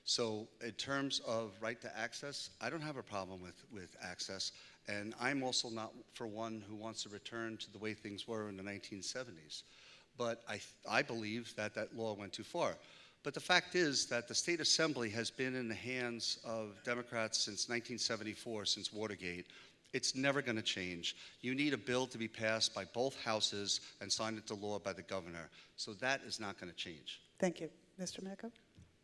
[SPEAKER 5] So in terms of right to access, I don't have a problem with access. And I'm also not for one who wants to return to the way things were in the 1970s. But I believe that that law went too far. But the fact is that the state assembly has been in the hands of Democrats since 1974, since Watergate. It's never going to change. You need a bill to be passed by both houses and signed into law by the governor. So that is not going to change.
[SPEAKER 4] Thank you. Mr. Macco?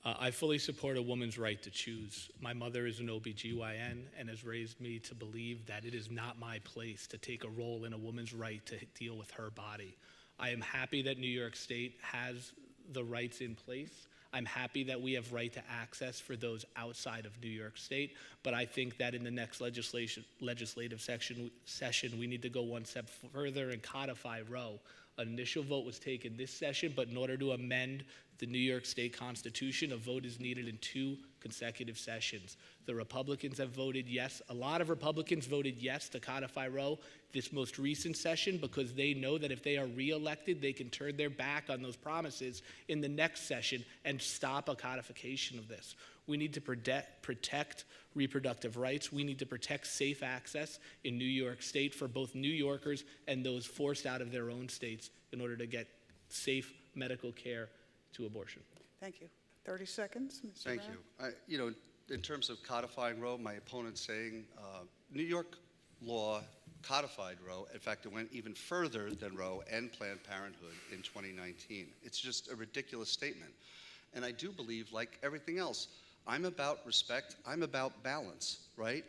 [SPEAKER 6] I fully support a woman's right to choose. My mother is an OBGYN and has raised me to believe that it is not my place to take a role in a woman's right to deal with her body. I am happy that New York State has the rights in place. I'm happy that we have right to access for those outside of New York State, but I think that in the next legislative session, we need to go one step further and codify Roe. An initial vote was taken this session, but in order to amend the New York State Constitution, a vote is needed in 2 consecutive sessions. The Republicans have voted yes. A lot of Republicans voted yes to codify Roe this most recent session because they know that if they are reelected, they can turn their back on those promises in the next session and stop a codification of this. We need to protect reproductive rights. We need to protect safe access in New York State for both New Yorkers and those forced out of their own states in order to get safe medical care to abortion.
[SPEAKER 4] Thank you. 30 seconds, Mr.
[SPEAKER 5] Thank
[SPEAKER 4] Brown.
[SPEAKER 5] you. In terms of codifying Roe, my opponent's saying New York law codified Roe. In fact, it went even further than Roe and Planned Parenthood in 2019. It's just a ridiculous statement. And I do believe, like everything else, I'm about respect, I'm about balance, right?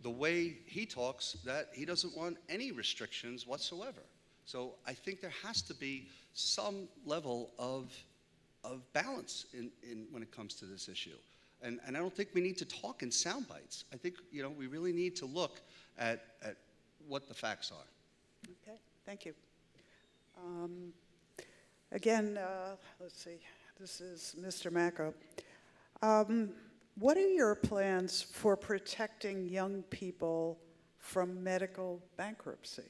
[SPEAKER 5] The way he talks, that he doesn't want any restrictions whatsoever. So I think there has to be some level of balance when it comes to this issue. And I don't think we need to talk in sound bites. I think, we really need to look at what the facts are.
[SPEAKER 4] Okay, thank you. Again, let's see, this is Mr. Macco. What are your plans for protecting young people from medical bankruptcy?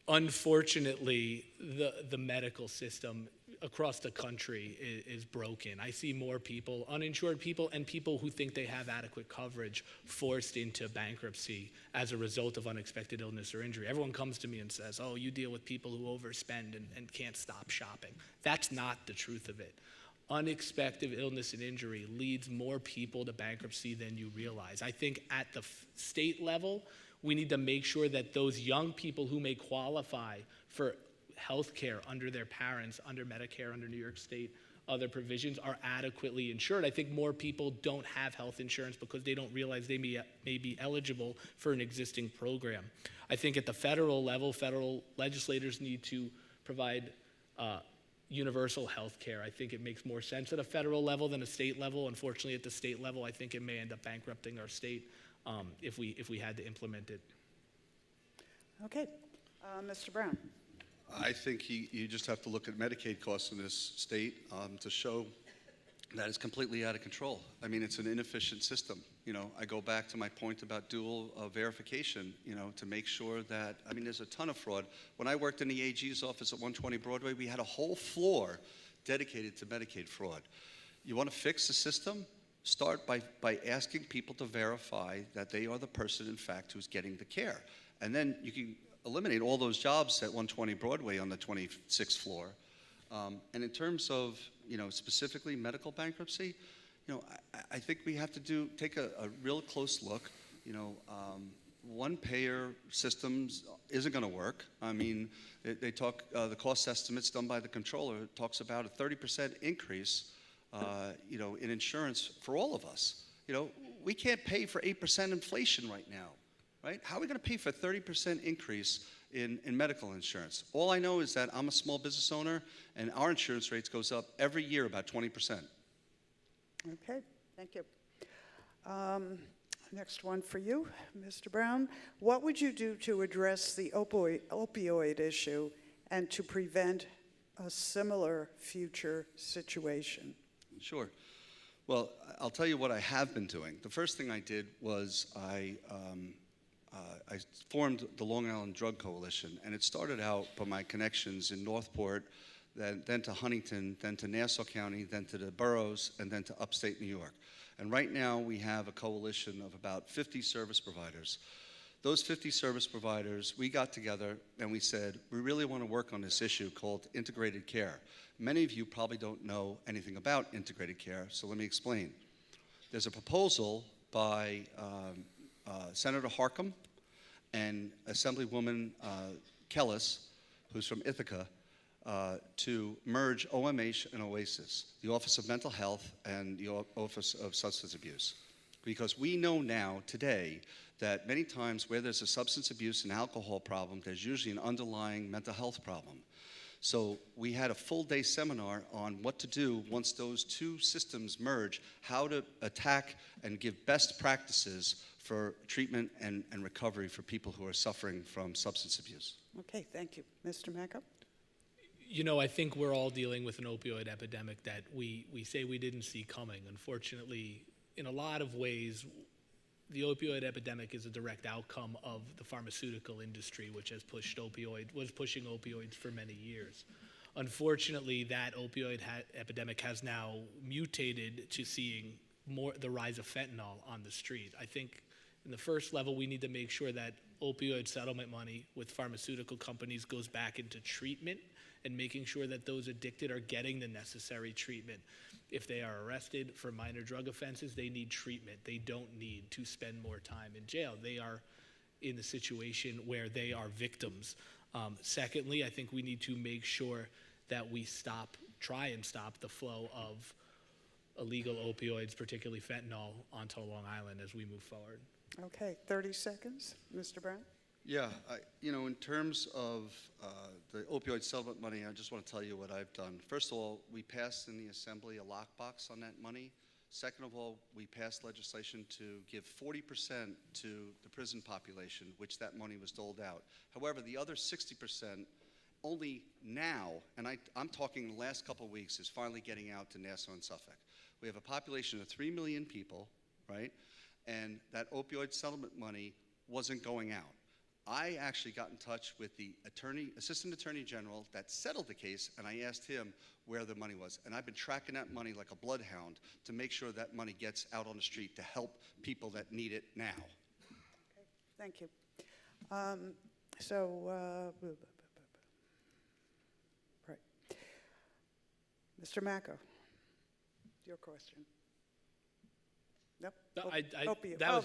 [SPEAKER 6] Unfortunately, the medical system across the country is broken. I see more people, uninsured people, and people who think they have adequate coverage forced into bankruptcy as a result of unexpected illness or injury. Everyone comes to me and says, oh, you deal with people who overspend and can't stop shopping. That's not the truth of it. Unexpected illness and injury leads more people to bankruptcy than you realize. I think at the state level, we need to make sure that those young people who may qualify for health care under their parents, under Medicare, under New York State, other provisions are adequately insured. I think more people don't have health insurance because they don't realize they may be eligible for an existing program. I think at the federal level, federal legislators need to provide universal health care. I think it makes more sense at a federal level than a state level. Unfortunately, at the state level, I think it may end up bankrupting our state if we had to implement it.
[SPEAKER 4] Okay, Mr. Brown.
[SPEAKER 5] I think you just have to look at Medicaid costs in this state to show that it's completely out of control. I mean, it's an inefficient system. I go back to my point about dual verification, to make sure that, there's a ton of fraud. When I worked in the AG's office at 120 Broadway, we had a whole floor dedicated to Medicaid fraud. You want to fix the system? Start by asking people to verify that they are the person, in fact, who's getting the care. And then you can eliminate all those jobs at 120 Broadway on the 26th floor. And in terms of, specifically medical bankruptcy, I think we have to take a real close look. One-payer systems isn't going to work. They talk, the cost estimates done by the controller talks about a 30% increase, in insurance for all of us. We can't pay for 8% inflation right now. Right? How are we going to pay for a 30% increase in medical insurance? All I know is that I'm a small business owner, and our insurance rates goes up every year about 20%.
[SPEAKER 4] Okay, thank you. Next one for you, Mr. Brown. What would you do to address the opioid issue and to prevent a similar future situation?
[SPEAKER 5] Sure. Well, I'll tell you what I have been doing. The first thing I did was I formed the Long Island Drug Coalition, and it started out by my connections in Northport, then to Huntington, then to Nassau County, then to the boroughs, and then to upstate New York. And right now we have a coalition of about 50 service providers. Those 50 service providers, we got together and we said, we really want to work on this issue called integrated care. Many of you probably don't know anything about integrated care, so let me explain. There's a proposal by Senator Harcum and Assemblywoman Kellis, who's from Ithaca, to merge OMH and OASIS, the Office of Mental Health and the Office of Substance Abuse. Because we know now, today, that many times where there's a substance abuse and alcohol problem, there's usually an underlying mental health problem. So we had a full-day seminar on what to do once those two systems merge, how to attack and give best practices for treatment and recovery for people who are suffering from substance abuse.
[SPEAKER 4] Okay, thank you. Mr. Macko?
[SPEAKER 6] You know, I think we're all dealing with an opioid epidemic that we say we didn't see coming. Unfortunately, in a lot of ways, the opioid epidemic is a direct outcome of the pharmaceutical industry, which was pushing opioids for many years. Unfortunately, that opioid epidemic has now mutated to seeing the rise of fentanyl on the street. I think in the first level, we need to make sure that opioid settlement money with pharmaceutical companies goes back into treatment and making sure that those addicted are getting the necessary treatment. If they are arrested for minor drug offenses, they need treatment. They don't need to spend more time in jail. They are in a situation where they are victims. Secondly, I think we need to make sure that we try and stop the flow of illegal opioids, particularly fentanyl, onto Long Island as we move forward.
[SPEAKER 4] Okay, 30 seconds. Mr. Brown?
[SPEAKER 5] Yeah, in terms of the opioid settlement money, I just want to tell you what I've done. First of all, we passed in the Assembly a lockbox on that money. Second of all, we passed legislation to give 40% to the prison population, which that money was doled out. However, the other 60% only now, and I'm talking the last couple of weeks, is finally getting out to Nassau and Suffolk. We have a population of 3 million people, right? And that opioid settlement money wasn't going out. I actually got in touch with the assistant attorney general that settled the case, and I asked him where the money was. And I've been tracking that money like a bloodhound to make sure that money gets out on the street to help people that need it now.
[SPEAKER 4] Okay, thank you. Right. Mr. Macko, your question. Nope.
[SPEAKER 6] That was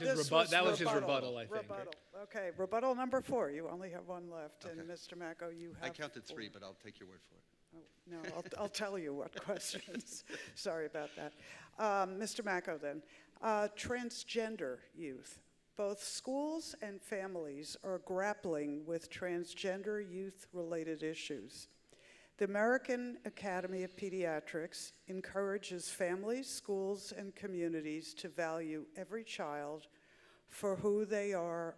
[SPEAKER 6] his rebuttal, I think.
[SPEAKER 4] Rebuttal. Okay, rebuttal number 4. You only have one left.
[SPEAKER 5] Okay.
[SPEAKER 4] And Mr. Macko, you have
[SPEAKER 5] I counted 3,
[SPEAKER 4] 4.
[SPEAKER 5] but I'll take your word for it.
[SPEAKER 4] Oh, no, I'll tell you what questions. Sorry about that. Mr. Macko, then. Transgender youth. Both schools and families are grappling with transgender youth-related issues. The American Academy of Pediatrics encourages families, schools, and communities to value every child for who they are.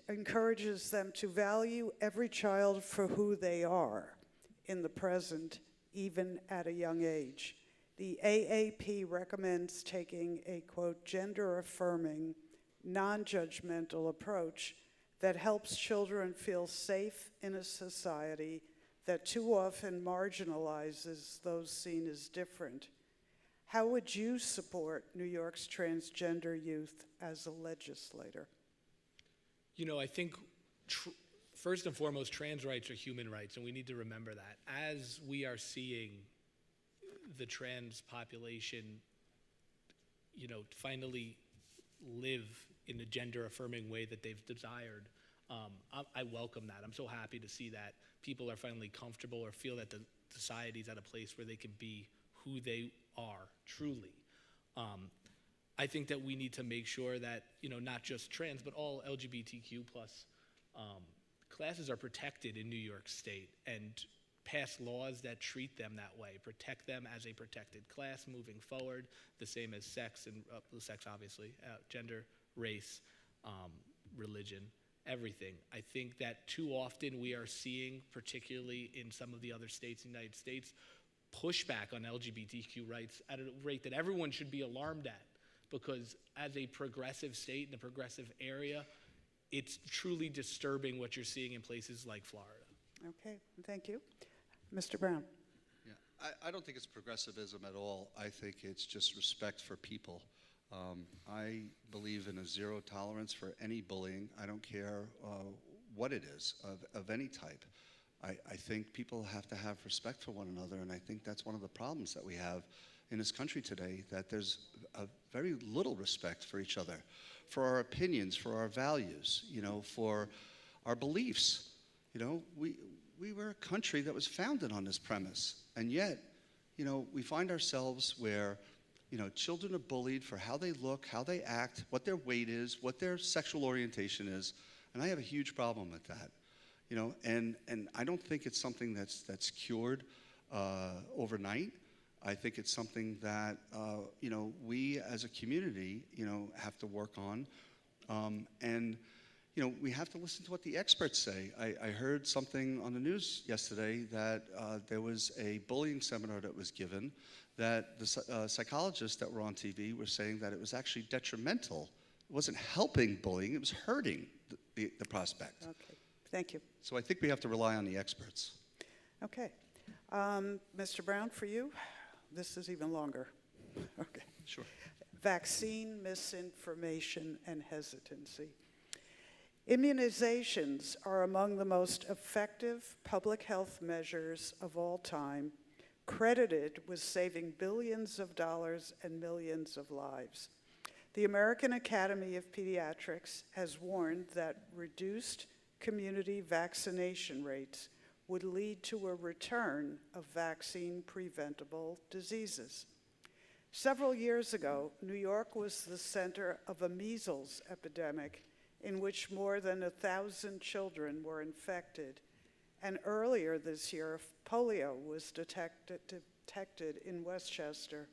[SPEAKER 4] Encourages them to value every child for who they are in the present, even at a young age. The AAP recommends taking a, quote, gender-affirming, non-judgmental approach that helps children feel safe in a society that too often marginalizes those seen as different. How would you support New York's transgender youth as a legislator?
[SPEAKER 6] You know, I think first and foremost, trans rights are human rights, and we need to remember that. As we are seeing the trans population, finally live in a gender-affirming way that they've desired, I welcome that. I'm so happy to see that people are finally comfortable or feel that the society's at a place where they can be who they are, truly. I think that we need to make sure that, not just trans, but all LGBTQ plus classes are protected in New York State and pass laws that treat them that way, protect them as a protected class moving forward, the same as sex and sex, obviously, gender, race, religion, everything. I think that too often we are seeing, particularly in some of the other states in the United States, pushback on LGBTQ rights at a rate that everyone should be alarmed at, because as a progressive state in a progressive area, it's truly disturbing what you're seeing in places like Florida.
[SPEAKER 4] Okay, thank you. Mr. Brown.
[SPEAKER 5] Yeah, I don't think it's progressivism at all. I think it's just respect for people. I believe in a zero tolerance for any bullying. I don't care what it is, of any type. I think people have to have respect for one another, and I think that's one of the problems that we have in this country today, that there's a very little respect for each other, for our opinions, for our values, for our beliefs. We were a country that was founded on this premise, and yet, we find ourselves where children are bullied for how they look, how they act, what their weight is, what their sexual orientation is, and I have a huge problem with that. And I don't think it's something that's cured overnight. I think it's something that we as a community have to work on, and we have to listen to what the experts say. I heard something on the news yesterday that there was a bullying seminar that was given, that the psychologists that were on TV were saying that it was actually detrimental. It wasn't helping bullying, it was hurting the prospect.
[SPEAKER 4] Okay, thank you.
[SPEAKER 5] So I think we have to rely on the experts.
[SPEAKER 4] Okay. Mr. Brown, for you, this is even longer. Okay.
[SPEAKER 5] Sure.
[SPEAKER 4] Vaccine misinformation and hesitancy. Immunizations are among the most effective public health measures of all time, credited with saving billions of dollars and millions of lives. The American Academy of Pediatrics has warned that reduced community vaccination rates would lead to a return of vaccine-preventable diseases. Several years ago, New York was the center of a measles epidemic in which more than 1,000 children were infected, and earlier this year, polio was detected in Westchester.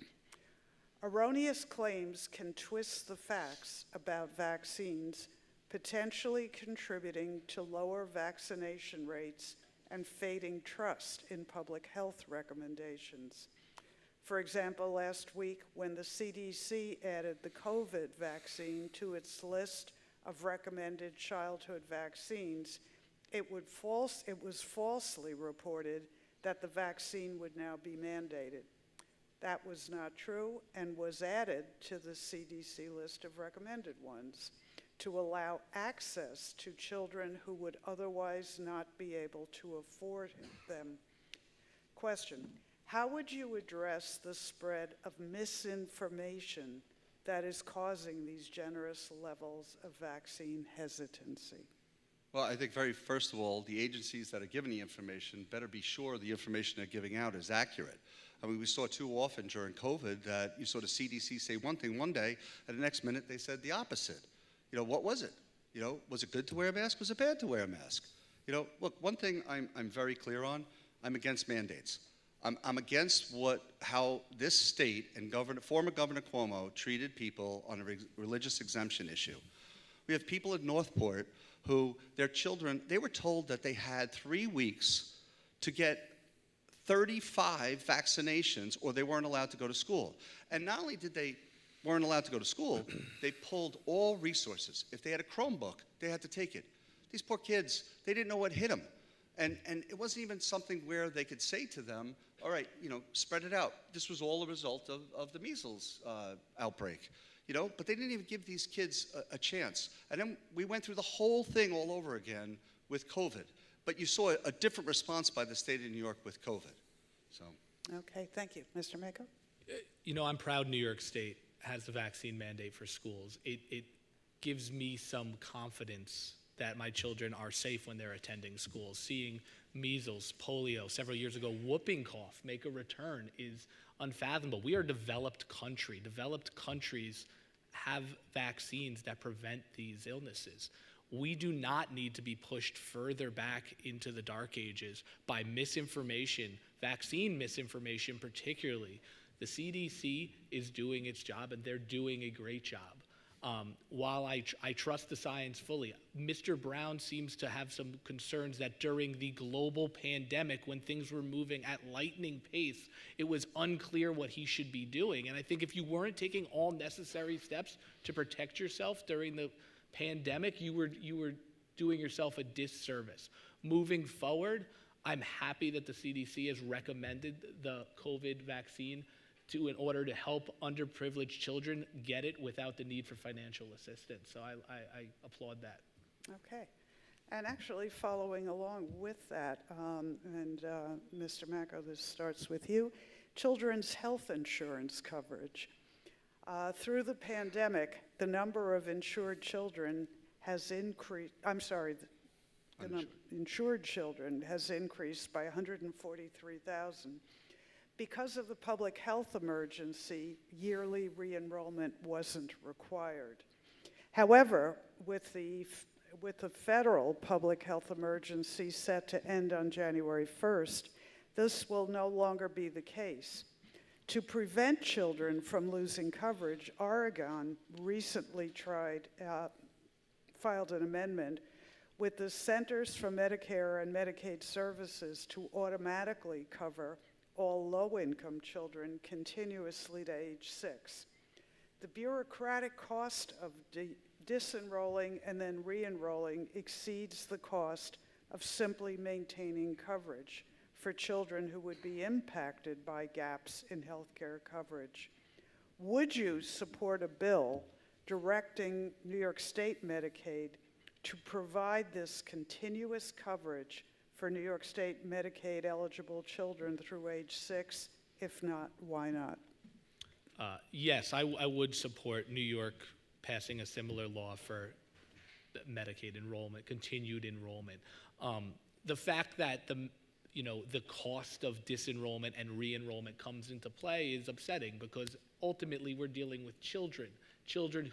[SPEAKER 4] Erroneous claims can twist the facts about vaccines, potentially contributing to lower vaccination rates and fading trust in public health recommendations. For example, last week, when the CDC added the COVID vaccine to its list of recommended childhood vaccines, it was falsely reported that the vaccine would now be mandated. That was not true and was added to the CDC list of recommended ones to allow access to children who would otherwise not be able to afford them. Question: how would you address the spread of misinformation that is causing these generous levels of vaccine hesitancy?
[SPEAKER 5] Well, I think first of all, the agencies that are giving the information better be sure the information they're giving out is accurate. I mean, we saw too often during COVID that you saw the CDC say one thing one day, and the next minute they said the opposite. What was it? Was it good to wear a mask? Was it bad to wear a mask? Look, one thing I'm very clear on, I'm against mandates. I'm against how this state and former Governor Cuomo treated people on a religious exemption issue. We have people in Northport who, their children, they were told that they had 3 weeks to get 35 vaccinations or they weren't allowed to go to school. And not only did they weren't allowed to go to school, they pulled all resources. If they had a Chromebook, they had to take it. These poor kids, they didn't know what hit them. And it wasn't even something where they could say to them, all right, spread it out. This was all a result of the measles outbreak. But they didn't even give these kids a chance. And then we went through the whole thing all over again with COVID. But you saw a different response by the state of New York with COVID. So.
[SPEAKER 4] Okay, thank you. Mr. Mako?
[SPEAKER 6] I'm proud New York State has the vaccine mandate for schools. It gives me some confidence that my children are safe when they're attending school. Seeing measles, polio, several years ago, whooping cough make a return is unfathomable. We are a developed country. Developed countries have vaccines that prevent these illnesses. We do not need to be pushed further back into the dark ages by misinformation, vaccine misinformation particularly. The CDC is doing its job, and they're doing a great job. While I trust the science fully, Mr. Brown seems to have some concerns that during the global pandemic, when things were moving at lightning pace, it was unclear what he should be doing. And I think if you weren't taking all necessary steps to protect yourself during the pandemic, you were doing yourself a disservice. Moving forward, I'm happy that the CDC has recommended the COVID vaccine in order to help underprivileged children get it without the need for financial assistance. So I applaud that.
[SPEAKER 4] Okay. And actually, following along with that, Mr. Mako, this starts with you, children's health insurance coverage. Through the pandemic, the number of insured children has increased, insured children has increased by 143,000. Because of the public health emergency, yearly re-enrollment wasn't required. However, with the federal public health emergency set to end on January 1st, this will no longer be the case. To prevent children from losing coverage, Oregon recently filed an amendment with the Centers for Medicare and Medicaid Services to automatically cover all low-income children continuously to age 6. The bureaucratic cost of disenrolling and then re-enrolling exceeds the cost of simply maintaining coverage for children who would be impacted by gaps in healthcare coverage. Would you support a bill directing New York State Medicaid to provide this continuous coverage for New York State Medicaid eligible children through age 6? If not, why not?
[SPEAKER 6] Yes, I would support New York passing a similar law for Medicaid enrollment, continued enrollment. The fact that the cost of disenrollment and re-enrollment comes into play is upsetting because ultimately we're dealing with children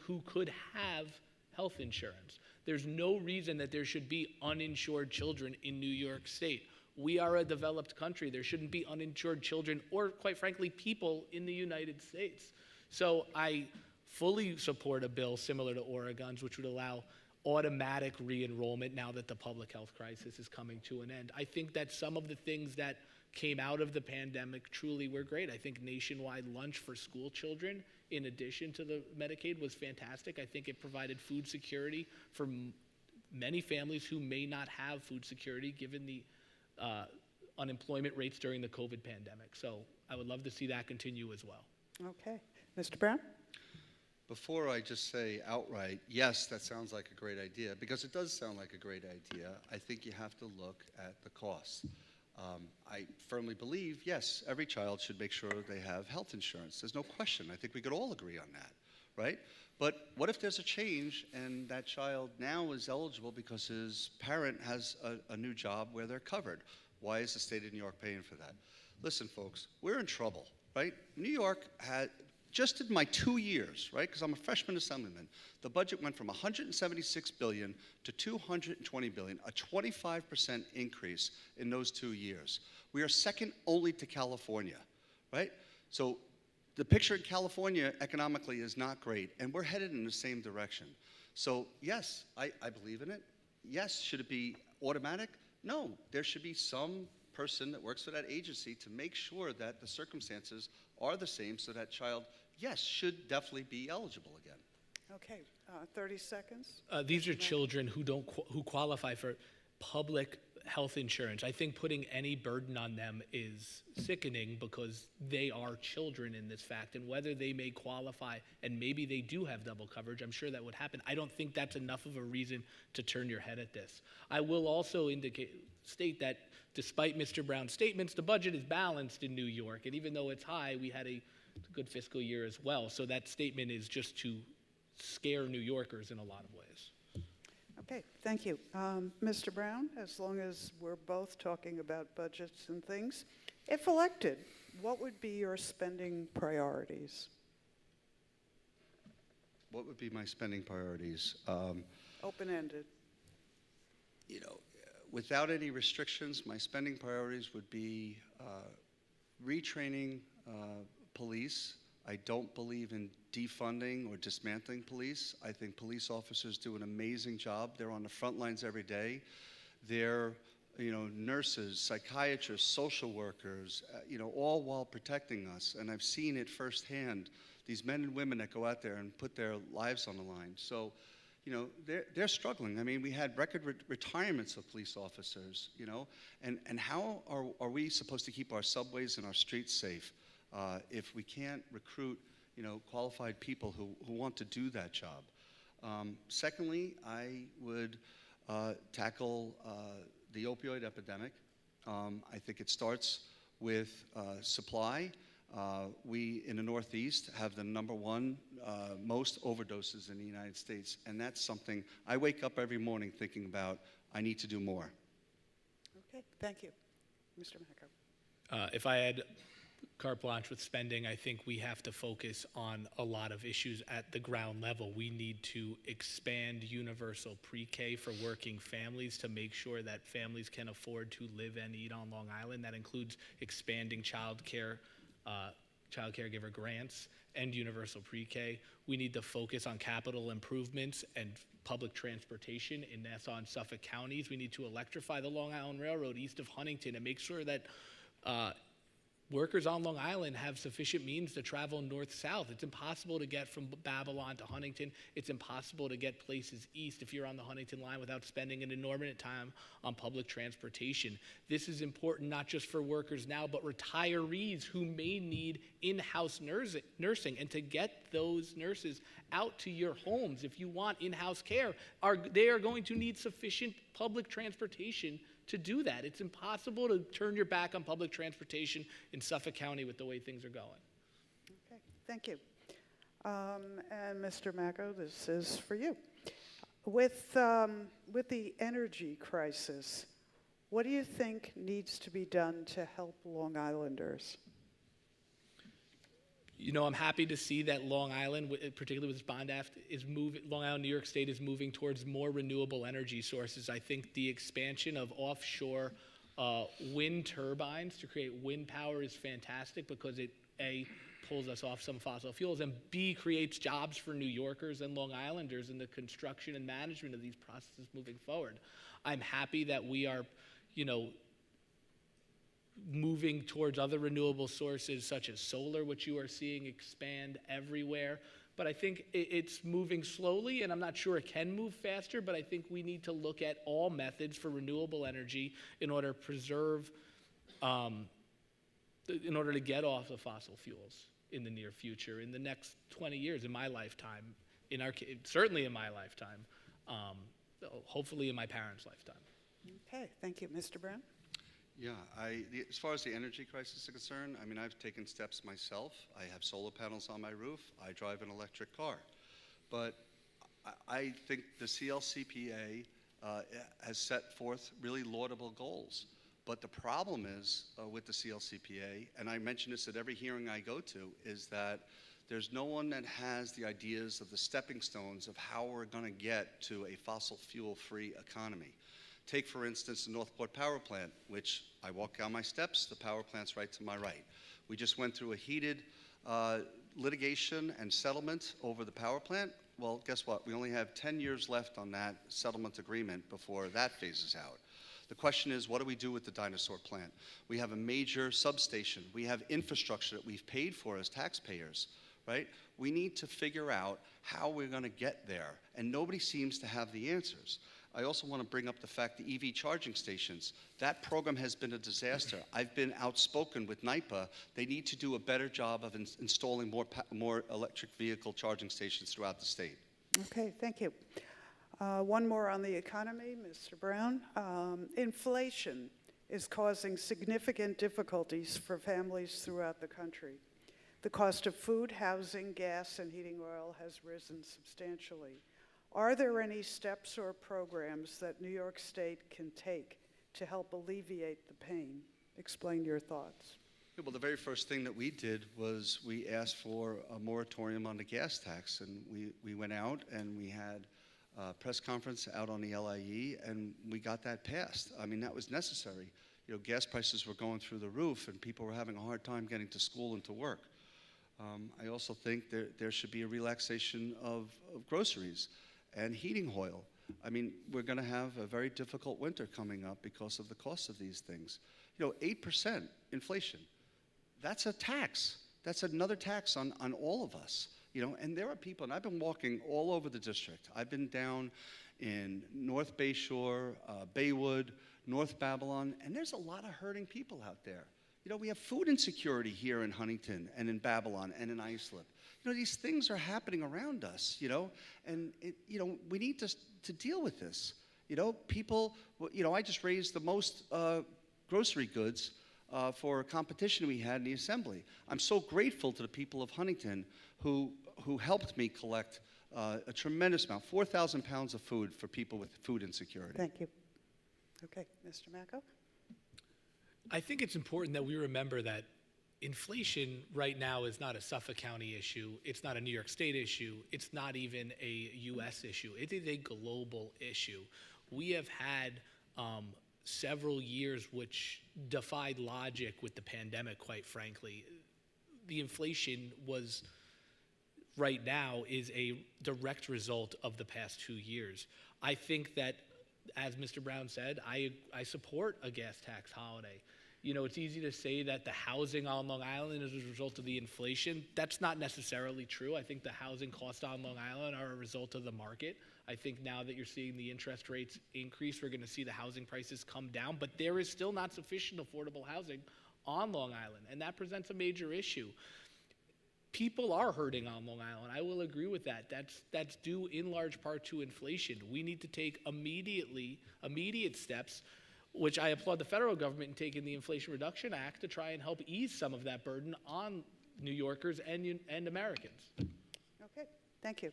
[SPEAKER 6] who could have health insurance. There's no reason that there should be uninsured children in New York State. We are a developed country. There shouldn't be uninsured children or, quite frankly, people in the United States. So I fully support a bill similar to Oregon's, which would allow automatic re-enrollment now that the public health crisis is coming to an end. I think that some of the things that came out of the pandemic truly were great. I think nationwide lunch for school children, in addition to the Medicaid, was fantastic. I think it provided food security for many families who may not have food security given the unemployment rates during the COVID pandemic. So I would love to see that continue as well.
[SPEAKER 4] Okay. Mr. Brown?
[SPEAKER 5] Before I just say outright, yes, that sounds like a great idea, because it does sound like a great idea, I think you have to look at the costs. I firmly believe, yes, every child should make sure they have health insurance. There's no question. I think we could all agree on that, right? But what if there's a change and that child now is eligible because his parent has a new job where they're covered? Why is the state of New York paying for that? Listen, folks, we're in trouble, right? New York had, just in my 2 years, right, because I'm a freshman assemblyman, the budget went from $176 billion to $220 billion, a 25% increase in those 2 years. We are second only to California, right? So the picture in California economically is not great, and we're headed in the same direction. So yes, I believe in it. Yes, should it be automatic? No, there should be some person that works for that agency to make sure that the circumstances are the same so that child, yes, should definitely be eligible again.
[SPEAKER 4] Okay, 30 seconds.
[SPEAKER 6] These are children who qualify for public health insurance. I think putting any burden on them is sickening because they are children in this fact, and whether they may qualify and maybe they do have double coverage, I'm sure that would happen. I don't think that's enough of a reason to turn your head at this. I will also state that despite Mr. Brown's statements, the budget is balanced in New York, and even though it's high, we had a good fiscal year as well. So that statement is just to scare New Yorkers in a lot of ways.
[SPEAKER 4] Okay, thank you. Mr. Brown, as long as we're both talking about budgets and things, if elected, what would be your spending priorities?
[SPEAKER 5] What would be my spending priorities?
[SPEAKER 4] Open-ended.
[SPEAKER 5] You know, without any restrictions, my spending priorities would be retraining police. I don't believe in defunding or dismantling police. I think police officers do an amazing job. They're on the front lines every day. They're, nurses, psychiatrists, social workers, all while protecting us. And I've seen it firsthand, these men and women that go out there and put their lives on the line. So, they're struggling. I mean, we had record retirements of police officers, and how are we supposed to keep our subways and our streets safe if we can't recruit, qualified people who want to do that job? Secondly, I would tackle the opioid epidemic. I think it starts with supply. We, in the Northeast, have the #1 most overdoses in the United States, and that's something I wake up every morning thinking about. I need to do more.
[SPEAKER 4] Okay, thank you. Mr. Macco.
[SPEAKER 6] If I had carte blanche with spending. I think we have to focus on a lot of issues at the ground level. We need to expand universal pre-K for working families to make sure that families can afford to live and eat on Long Island. That includes expanding child caregiver grants and universal pre-K. We need to focus on capital improvements and public transportation in Nassau and Suffolk counties. We need to electrify the Long Island Railroad east of Huntington and make sure that workers on Long Island have sufficient means to travel north-south. It's impossible to get from Babylon to Huntington. It's impossible to get places east if you're on the Huntington line without spending an inordinate time on public transportation. This is important not just for workers now, but retirees who may need in-house nursing. And to get those nurses out to your homes, if you want in-house care, they are going to need sufficient public transportation to do that. It's impossible to turn your back on public transportation in Suffolk County with the way things are going.
[SPEAKER 4] Okay, thank you. And Mr. Macko, this is for you. With the energy crisis, what do you think needs to be done to help Long Islanders?
[SPEAKER 6] You know, I'm happy to see that Long Island, particularly with this bond act, Long Island, New York State is moving towards more renewable energy sources. I think the expansion of offshore wind turbines to create wind power is fantastic because it, A, pulls us off some fossil fuels, and B, creates jobs for New Yorkers and Long Islanders in the construction and management of these processes moving forward. I'm happy that we are, moving towards other renewable sources such as solar, which you are seeing expand everywhere. But I think it's moving slowly, and I'm not sure it can move faster, but I think we need to look at all methods for renewable energy in order to preserve, in order to get off of fossil fuels in the near future, in the next 20 years, in my lifetime, certainly in my lifetime, hopefully in my parents' lifetime.
[SPEAKER 4] Okay, thank you. Mr. Brown?
[SPEAKER 5] Yeah, as far as the energy crisis is concerned, I mean, I've taken steps myself. I have solar panels on my roof. I drive an electric car. But I think the CLCPA has set forth really laudable goals. But the problem is with the CLCPA, and I mention this at every hearing I go to, is that there's no one that has the ideas of the stepping stones of how we're going to get to a fossil fuel-free economy. Take, for instance, the Northport Power Plant, which I walk down my steps, the power plant's right to my right. We just went through a heated litigation and settlement over the power plant. Well, guess what? We only have 10 years left on that settlement agreement before that phases out. The question is, what do we do with the dinosaur plant? We have a major substation. We have infrastructure that we've paid for as taxpayers, right? We need to figure out how we're going to get there, and nobody seems to have the answers. I also want to bring up the fact the EV charging stations. That program has been a disaster. I've been outspoken with NYPA. They need to do a better job of installing more electric vehicle charging stations throughout the state.
[SPEAKER 4] Okay, thank you. One more on the economy, Mr. Brown. Inflation is causing significant difficulties for families throughout the country. The cost of food, housing, gas, and heating oil has risen substantially. Are there any steps or programs that New York State can take to help alleviate the pain? Explain your thoughts.
[SPEAKER 5] Yeah, well, the very first thing that we did was we asked for a moratorium on the gas tax, and we went out and we had a press conference out on the LIE, and we got that passed. I mean, that was necessary. Gas prices were going through the roof, and people were having a hard time getting to school and to work. I also think there should be a relaxation of groceries and heating oil. I mean, we're going to have a very difficult winter coming up because of the cost of these things. 8% inflation, that's a tax. That's another tax on all of us. And there are people, and I've been walking all over the district. I've been down in North Bayshore, Baywood, North Babylon, and there's a lot of hurting people out there. We have food insecurity here in Huntington and in Babylon and in Islip. These things are happening around us, and we need to deal with this. People, I just raised the most grocery goods for a competition we had in the assembly. I'm so grateful to the people of Huntington who helped me collect a tremendous amount, 4,000 pounds of food for people with food insecurity.
[SPEAKER 4] Thank you. Okay, Mr. Macko?
[SPEAKER 6] I think it's important that we remember that inflation right now is not a Suffolk County issue. It's not a New York State issue. It's not even a U.S. issue. It is a global issue. We have had several years which defied logic with the pandemic, quite frankly. The inflation was right now is a direct result of the past 2 years. I think that, as Mr. Brown said, I support a gas tax holiday. You know, it's easy to say that the housing on Long Island is a result of the inflation. That's not necessarily true. I think the housing costs on Long Island are a result of the market. I think now that you're seeing the interest rates increase, we're going to see the housing prices come down, but there is still not sufficient affordable housing on Long Island, and that presents a major issue. People are hurting on Long Island. I will agree with that. That's due in large part to inflation. We need to take immediate steps, which I applaud the federal government in taking the Inflation Reduction Act to try and help ease some of that burden on New Yorkers and Americans.
[SPEAKER 4] Okay, thank you.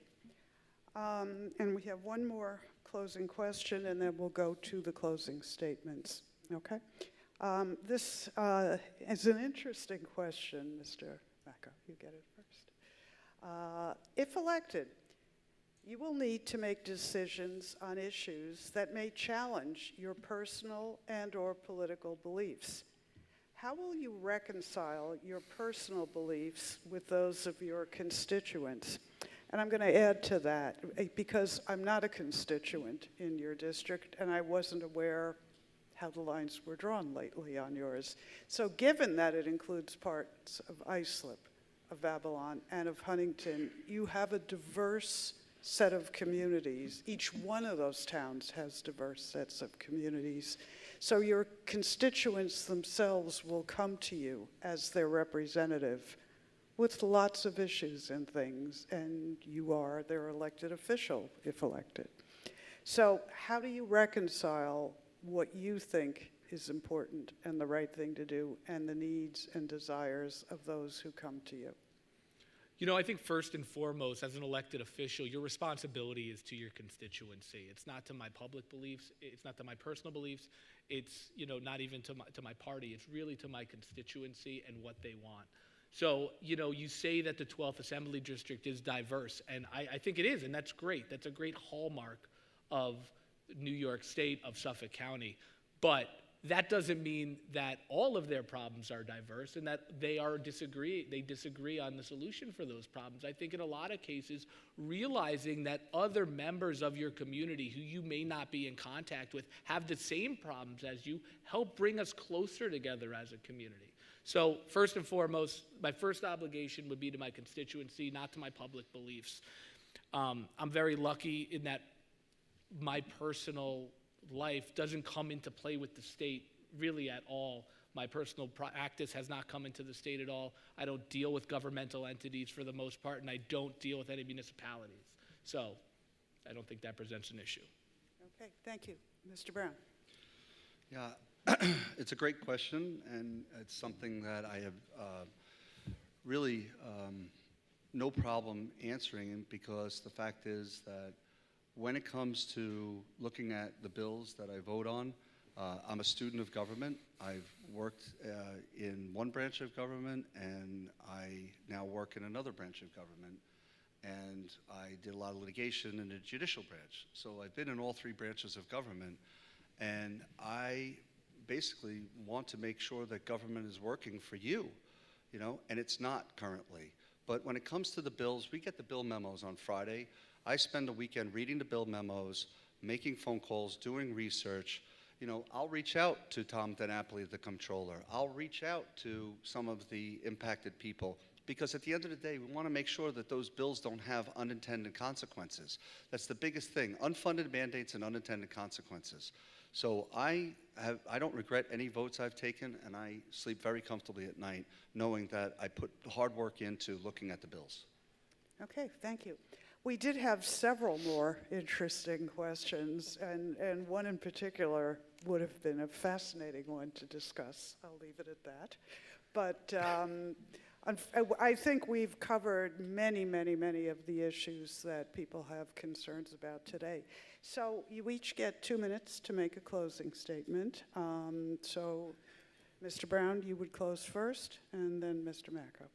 [SPEAKER 4] And we have one more closing question, and then we'll go to the closing statements. Okay? This is an interesting question, Mr. Macco. You get it first. If elected, you will need to make decisions on issues that may challenge your personal and/or political beliefs. How will you reconcile your personal beliefs with those of your constituents? And I'm going to add to that, because I'm not a constituent in your district, and I wasn't aware how the lines were drawn lately on yours. So given that it includes parts of Islip, of Babylon, and of Huntington, you have a diverse set of communities. Each one of those towns has diverse sets of communities. So your constituents themselves will come to you as their representative with lots of issues and things, and you are their elected official if elected. So how do you reconcile what you think is important and the right thing to do and the needs and desires of those who come to you?
[SPEAKER 6] You know, I think first and foremost, as an elected official, your responsibility is to your constituency. It's not to my public beliefs. It's not to my personal beliefs. It's, you know, not even to my party. It's really to my constituency and what they want. So, you know, you say that the 12th Assembly District is diverse, and I think it is, and that's great. That's a great hallmark of New York State, of Suffolk County. But that doesn't mean that all of their problems are diverse and that they disagree on the solution for those problems. I think in a lot of cases, realizing that other members of your community who you may not be in contact with have the same problems as you help bring us closer together as a community. So first and foremost, my first obligation would be to my constituency, not to my public beliefs. I'm very lucky in that my personal life doesn't come into play with the state really at all. My personal practice has not come into the state at all. I don't deal with governmental entities for the most part, and I don't deal with any municipalities. So I don't think that presents an issue.
[SPEAKER 4] Okay, thank you. Mr. Brown.
[SPEAKER 5] Yeah, it's a great question, and it's something that I have really no problem answering, because the fact is that when it comes to looking at the bills that I vote on, I'm a student of government. I've worked in one branch of government, and I now work in another branch of government. And I did a lot of litigation in the judicial branch. So I've been in all three branches of government, and I basically want to make sure that government is working for you, you know, and it's not currently. But when it comes to the bills, we get the bill memos on Friday. I spend the weekend reading the bill memos, making phone calls, doing research. You know, I'll reach out to Tom DiNapoli, the comptroller. I'll reach out to some of the impacted people, because at the end of the day, we want to make sure that those bills don't have unintended consequences. That's the biggest thing, unfunded mandates and unintended consequences. So I don't regret any votes I've taken, and I sleep very comfortably at night knowing that I put hard work into looking at the bills.
[SPEAKER 4] Okay, thank you. We did have several more interesting questions, and one in particular would have been a fascinating one to discuss. I'll leave it at that. But I think we've covered many, many, many of the issues that people have concerns about today. So you each get 2 minutes to make a closing statement. So Mr. Brown, you would close first, and then Mr. Macco.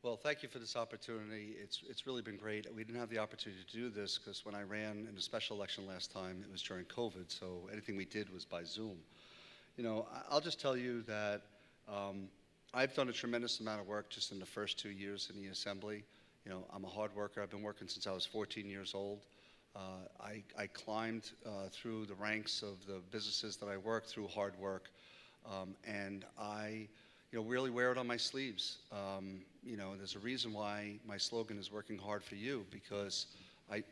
[SPEAKER 5] Well, thank you for this opportunity. It's really been great. We didn't have the opportunity to do this because when I ran in a special election last time, it was during COVID, so anything we did was by Zoom. You know, I'll just tell you that I've done a tremendous amount of work just in the first 2 years in the Assembly. You know, I'm a hard worker. I've been working since I was 14 years old. I climbed through the ranks of the businesses that I worked through hard work, and I really wear it on my sleeves. There's a reason why my slogan is working hard for you, because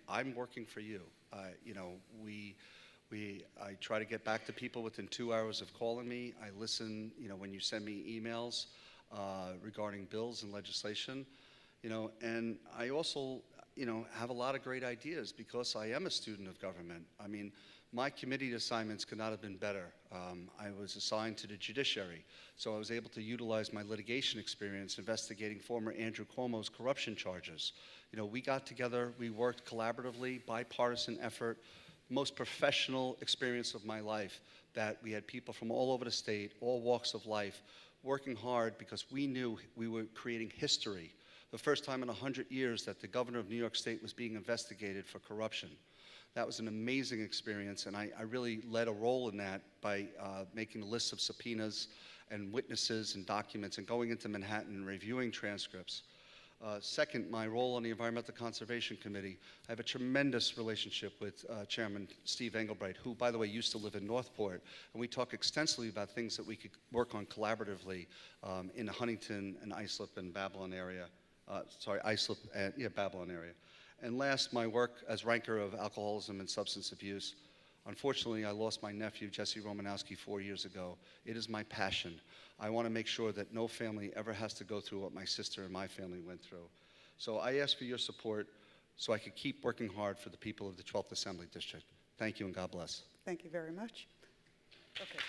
[SPEAKER 5] I'm working for you. I try to get back to people within 2 hours of calling me. I listen, when you send me emails regarding bills and legislation, and I also, have a lot of great ideas because I am a student of government. I mean, my committee assignments could not have been better. I was assigned to the judiciary, so I was able to utilize my litigation experience investigating former Andrew Cuomo's corruption charges. We got together, we worked collaboratively, bipartisan effort, most professional experience of my life, that we had people from all over the state, all walks of life, working hard because we knew we were creating history. The first time in 100 years that the governor of New York State was being investigated for corruption. That was an amazing experience, and I really led a role in that by making a list of subpoenas and witnesses and documents and going into Manhattan and reviewing transcripts. Second, my role on the Environmental Conservation Committee. I have a tremendous relationship with Chairman Steve Engelbright, who, by the way, used to live in Northport, and we talk extensively about things that we could work on collaboratively in the Huntington and Islip and Babylon area. Babylon area. And last, my work as ranker of alcoholism and substance abuse. Unfortunately, I lost my nephew, Jesse Romanowski, 4 years ago. It is my passion. I want to make sure that no family ever has to go through what my sister and my family went through. So I ask for your support so I could keep working hard for the people of the 12th Assembly District. Thank you, and God bless.
[SPEAKER 4] Thank you very much. Okay.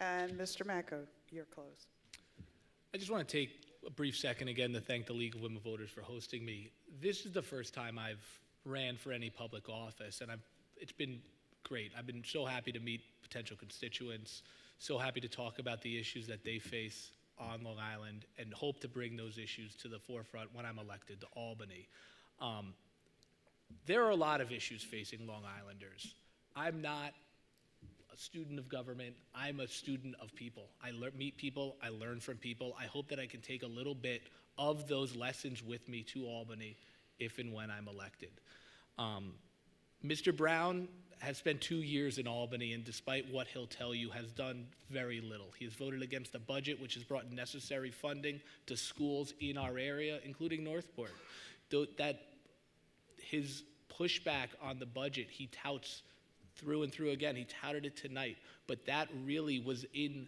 [SPEAKER 4] And Mr. Macco, you're close.
[SPEAKER 6] I just want to take a brief second again to thank the League of Women Voters for hosting me. This is the first time I've ran for any public office, and it's been great. I've been so happy to meet potential constituents, so happy to talk about the issues that they face on Long Island, and hope to bring those issues to the forefront when I'm elected to Albany. There are a lot of issues facing Long Islanders. I'm not a student of government. I'm a student of people. I meet people, I learn from people. I hope that I can take a little bit of those lessons with me to Albany if and when I'm elected. Mr. Brown has spent 2 years in Albany, and despite what he'll tell you, has done very little. He has voted against the budget, which has brought necessary funding to schools in our area, including Northport. That his pushback on the budget, he touts through and through again. He touted it tonight, but that really was in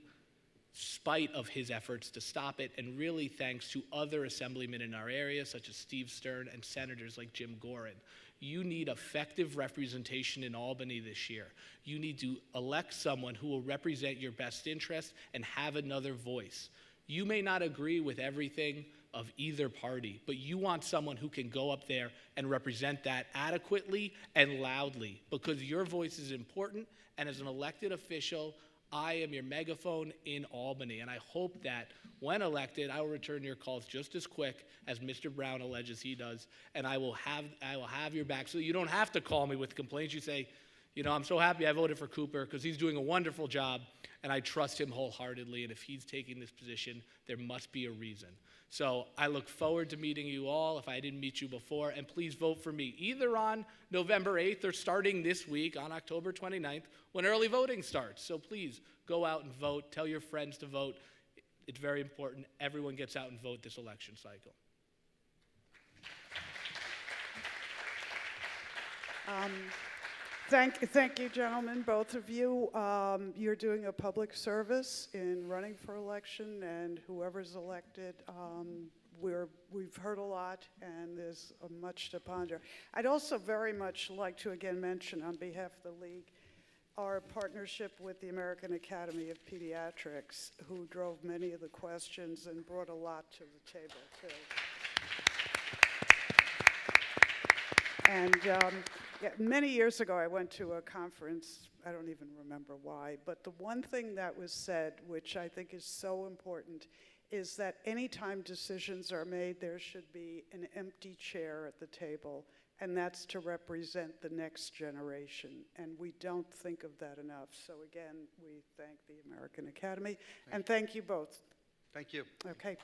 [SPEAKER 6] spite of his efforts to stop it, and really thanks to other assemblymen in our area, such as Steve Stern, and senators like Jim Gorin. You need effective representation in Albany this year. You need to elect someone who will represent your best interests and have another voice. You may not agree with everything of either party, but you want someone who can go up there and represent that adequately and loudly, because your voice is important, and as an elected official, I am your megaphone in Albany, and I hope that when elected, I will return your calls just as quick as Mr. Brown alleges he does, and I will have your back, so you don't have to call me with complaints. You say, I'm so happy I voted for Cooper because he's doing a wonderful job, and I trust him wholeheartedly, and if he's taking this position, there must be a reason. So I look forward to meeting you all if I didn't meet you before, and please vote for me either on November 8th or starting this week on October 29th when early voting starts. So please go out and vote. Tell your friends to vote. It's very important. Everyone gets out and vote this election cycle.
[SPEAKER 4] Thank you, gentlemen, both of you. You're doing a public service in running for election, and whoever's elected, we've heard a lot, and there's much to ponder. I'd also very much like to again mention on behalf of the League our partnership with the American Academy of Pediatrics, who drove many of the questions and brought a lot to the table, too. And Yeah, many years ago, I went to a conference, I don't even remember why, but the one thing that was said, which I think is so important, is that anytime decisions are made, there should be an empty chair at the table, and that's to represent the next generation. And we don't think of that enough. So again, we thank the American Academy, and thank you both.
[SPEAKER 5] Thank you.
[SPEAKER 4] Okay.